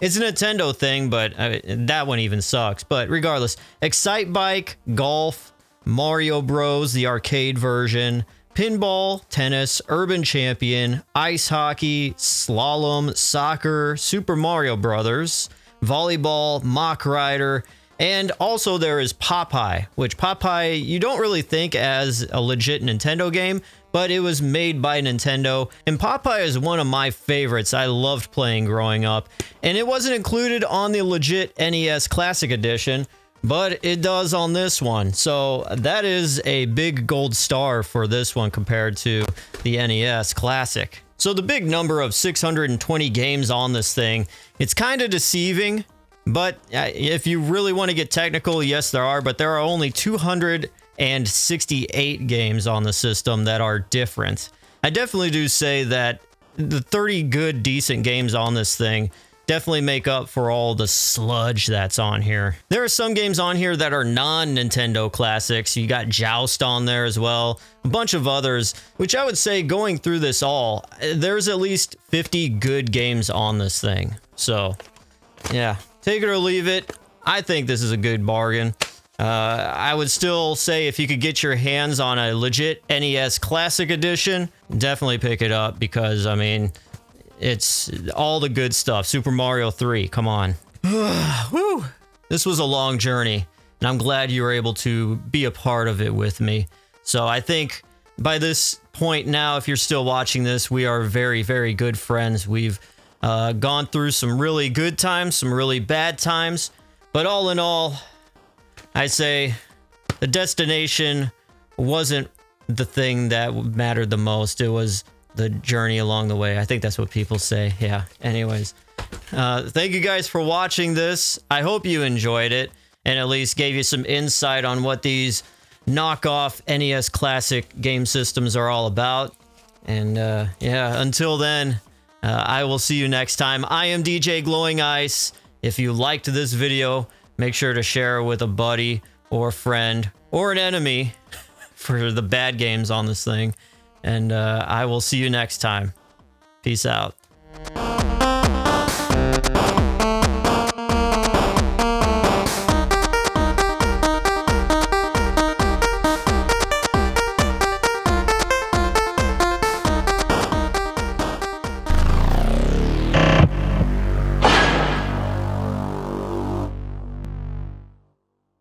It's a Nintendo thing, but that one even sucks. But regardless, Excite Bike, Golf, Mario Bros, the arcade version, Pinball, Tennis, Urban Champion, Ice Hockey, Slalom, Soccer, Super Mario Brothers, Volleyball, Mach Rider, and also there is Popeye, which Popeye you don't really think as a legit Nintendo game, but it was made by Nintendo, and Popeye is one of my favorites. I loved playing growing up, and it wasn't included on the legit NES Classic Edition, but it does on this one. So that is a big gold star for this one compared to the NES Classic. So the big number of 620 games on this thing, it's kind of deceiving, but if you really want to get technical, yes, there are, but there are only 268 games on the system that are different. I definitely do say that the 30 good, decent games on this thing definitely make up for all the sludge that's on here. There are some games on here that are non-Nintendo classics. You got Joust on there as well, a bunch of others, which I would say going through this all, there's at least 50 good games on this thing. So yeah, take it or leave it. I think this is a good bargain. I would still say if you could get your hands on a legit NES Classic Edition, definitely pick it up because, I mean, It's all the good stuff. Super Mario 3, come on. Woo! This was a long journey, and I'm glad you were able to be a part of it with me. So I think by this point now, if you're still watching this, we are very, very good friends. We've gone through some really good times, some really bad times, but all in all, I say the destination wasn't the thing that mattered the most. It was the journey along the way. I think that's what people say. Yeah. Anyways, thank you guys for watching this. I hope you enjoyed it and at least gave you some insight on what these knockoff NES Classic game systems are all about. And yeah, until then, I will see you next time. I am DJ Glowing Ice. If you liked this video, make sure to share it with a buddy or friend or an enemy for the bad games on this thing. And I will see you next time. Peace out.